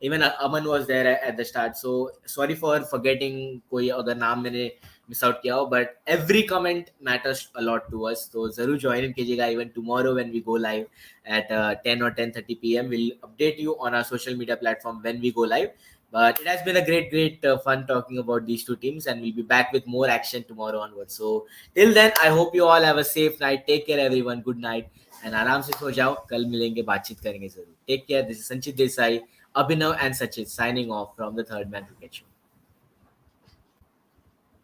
Speaker 1: even Aman was there at the start. So sorry for forgetting कोई अगर नाम मैंने miss out किया हो, but every comment matters a lot to us. तो जरूर join in कीजिएगा. Even tomorrow when we go live at 10 or 10:30 p.m. we'll update you on our social media platform when we go live. But it has been a great fun talking about these 2 teams, and we'll be back with more action tomorrow onwards. So till then, I hope you all have a safe night. Take care, everyone. Good night. And आराम से सो जाओ, कल मिलेंगे, बातचीत करेंगे जरूर. Take care. This is संचित Desai, Abhinav and Sachit signing off from the Third Man Cricket Show.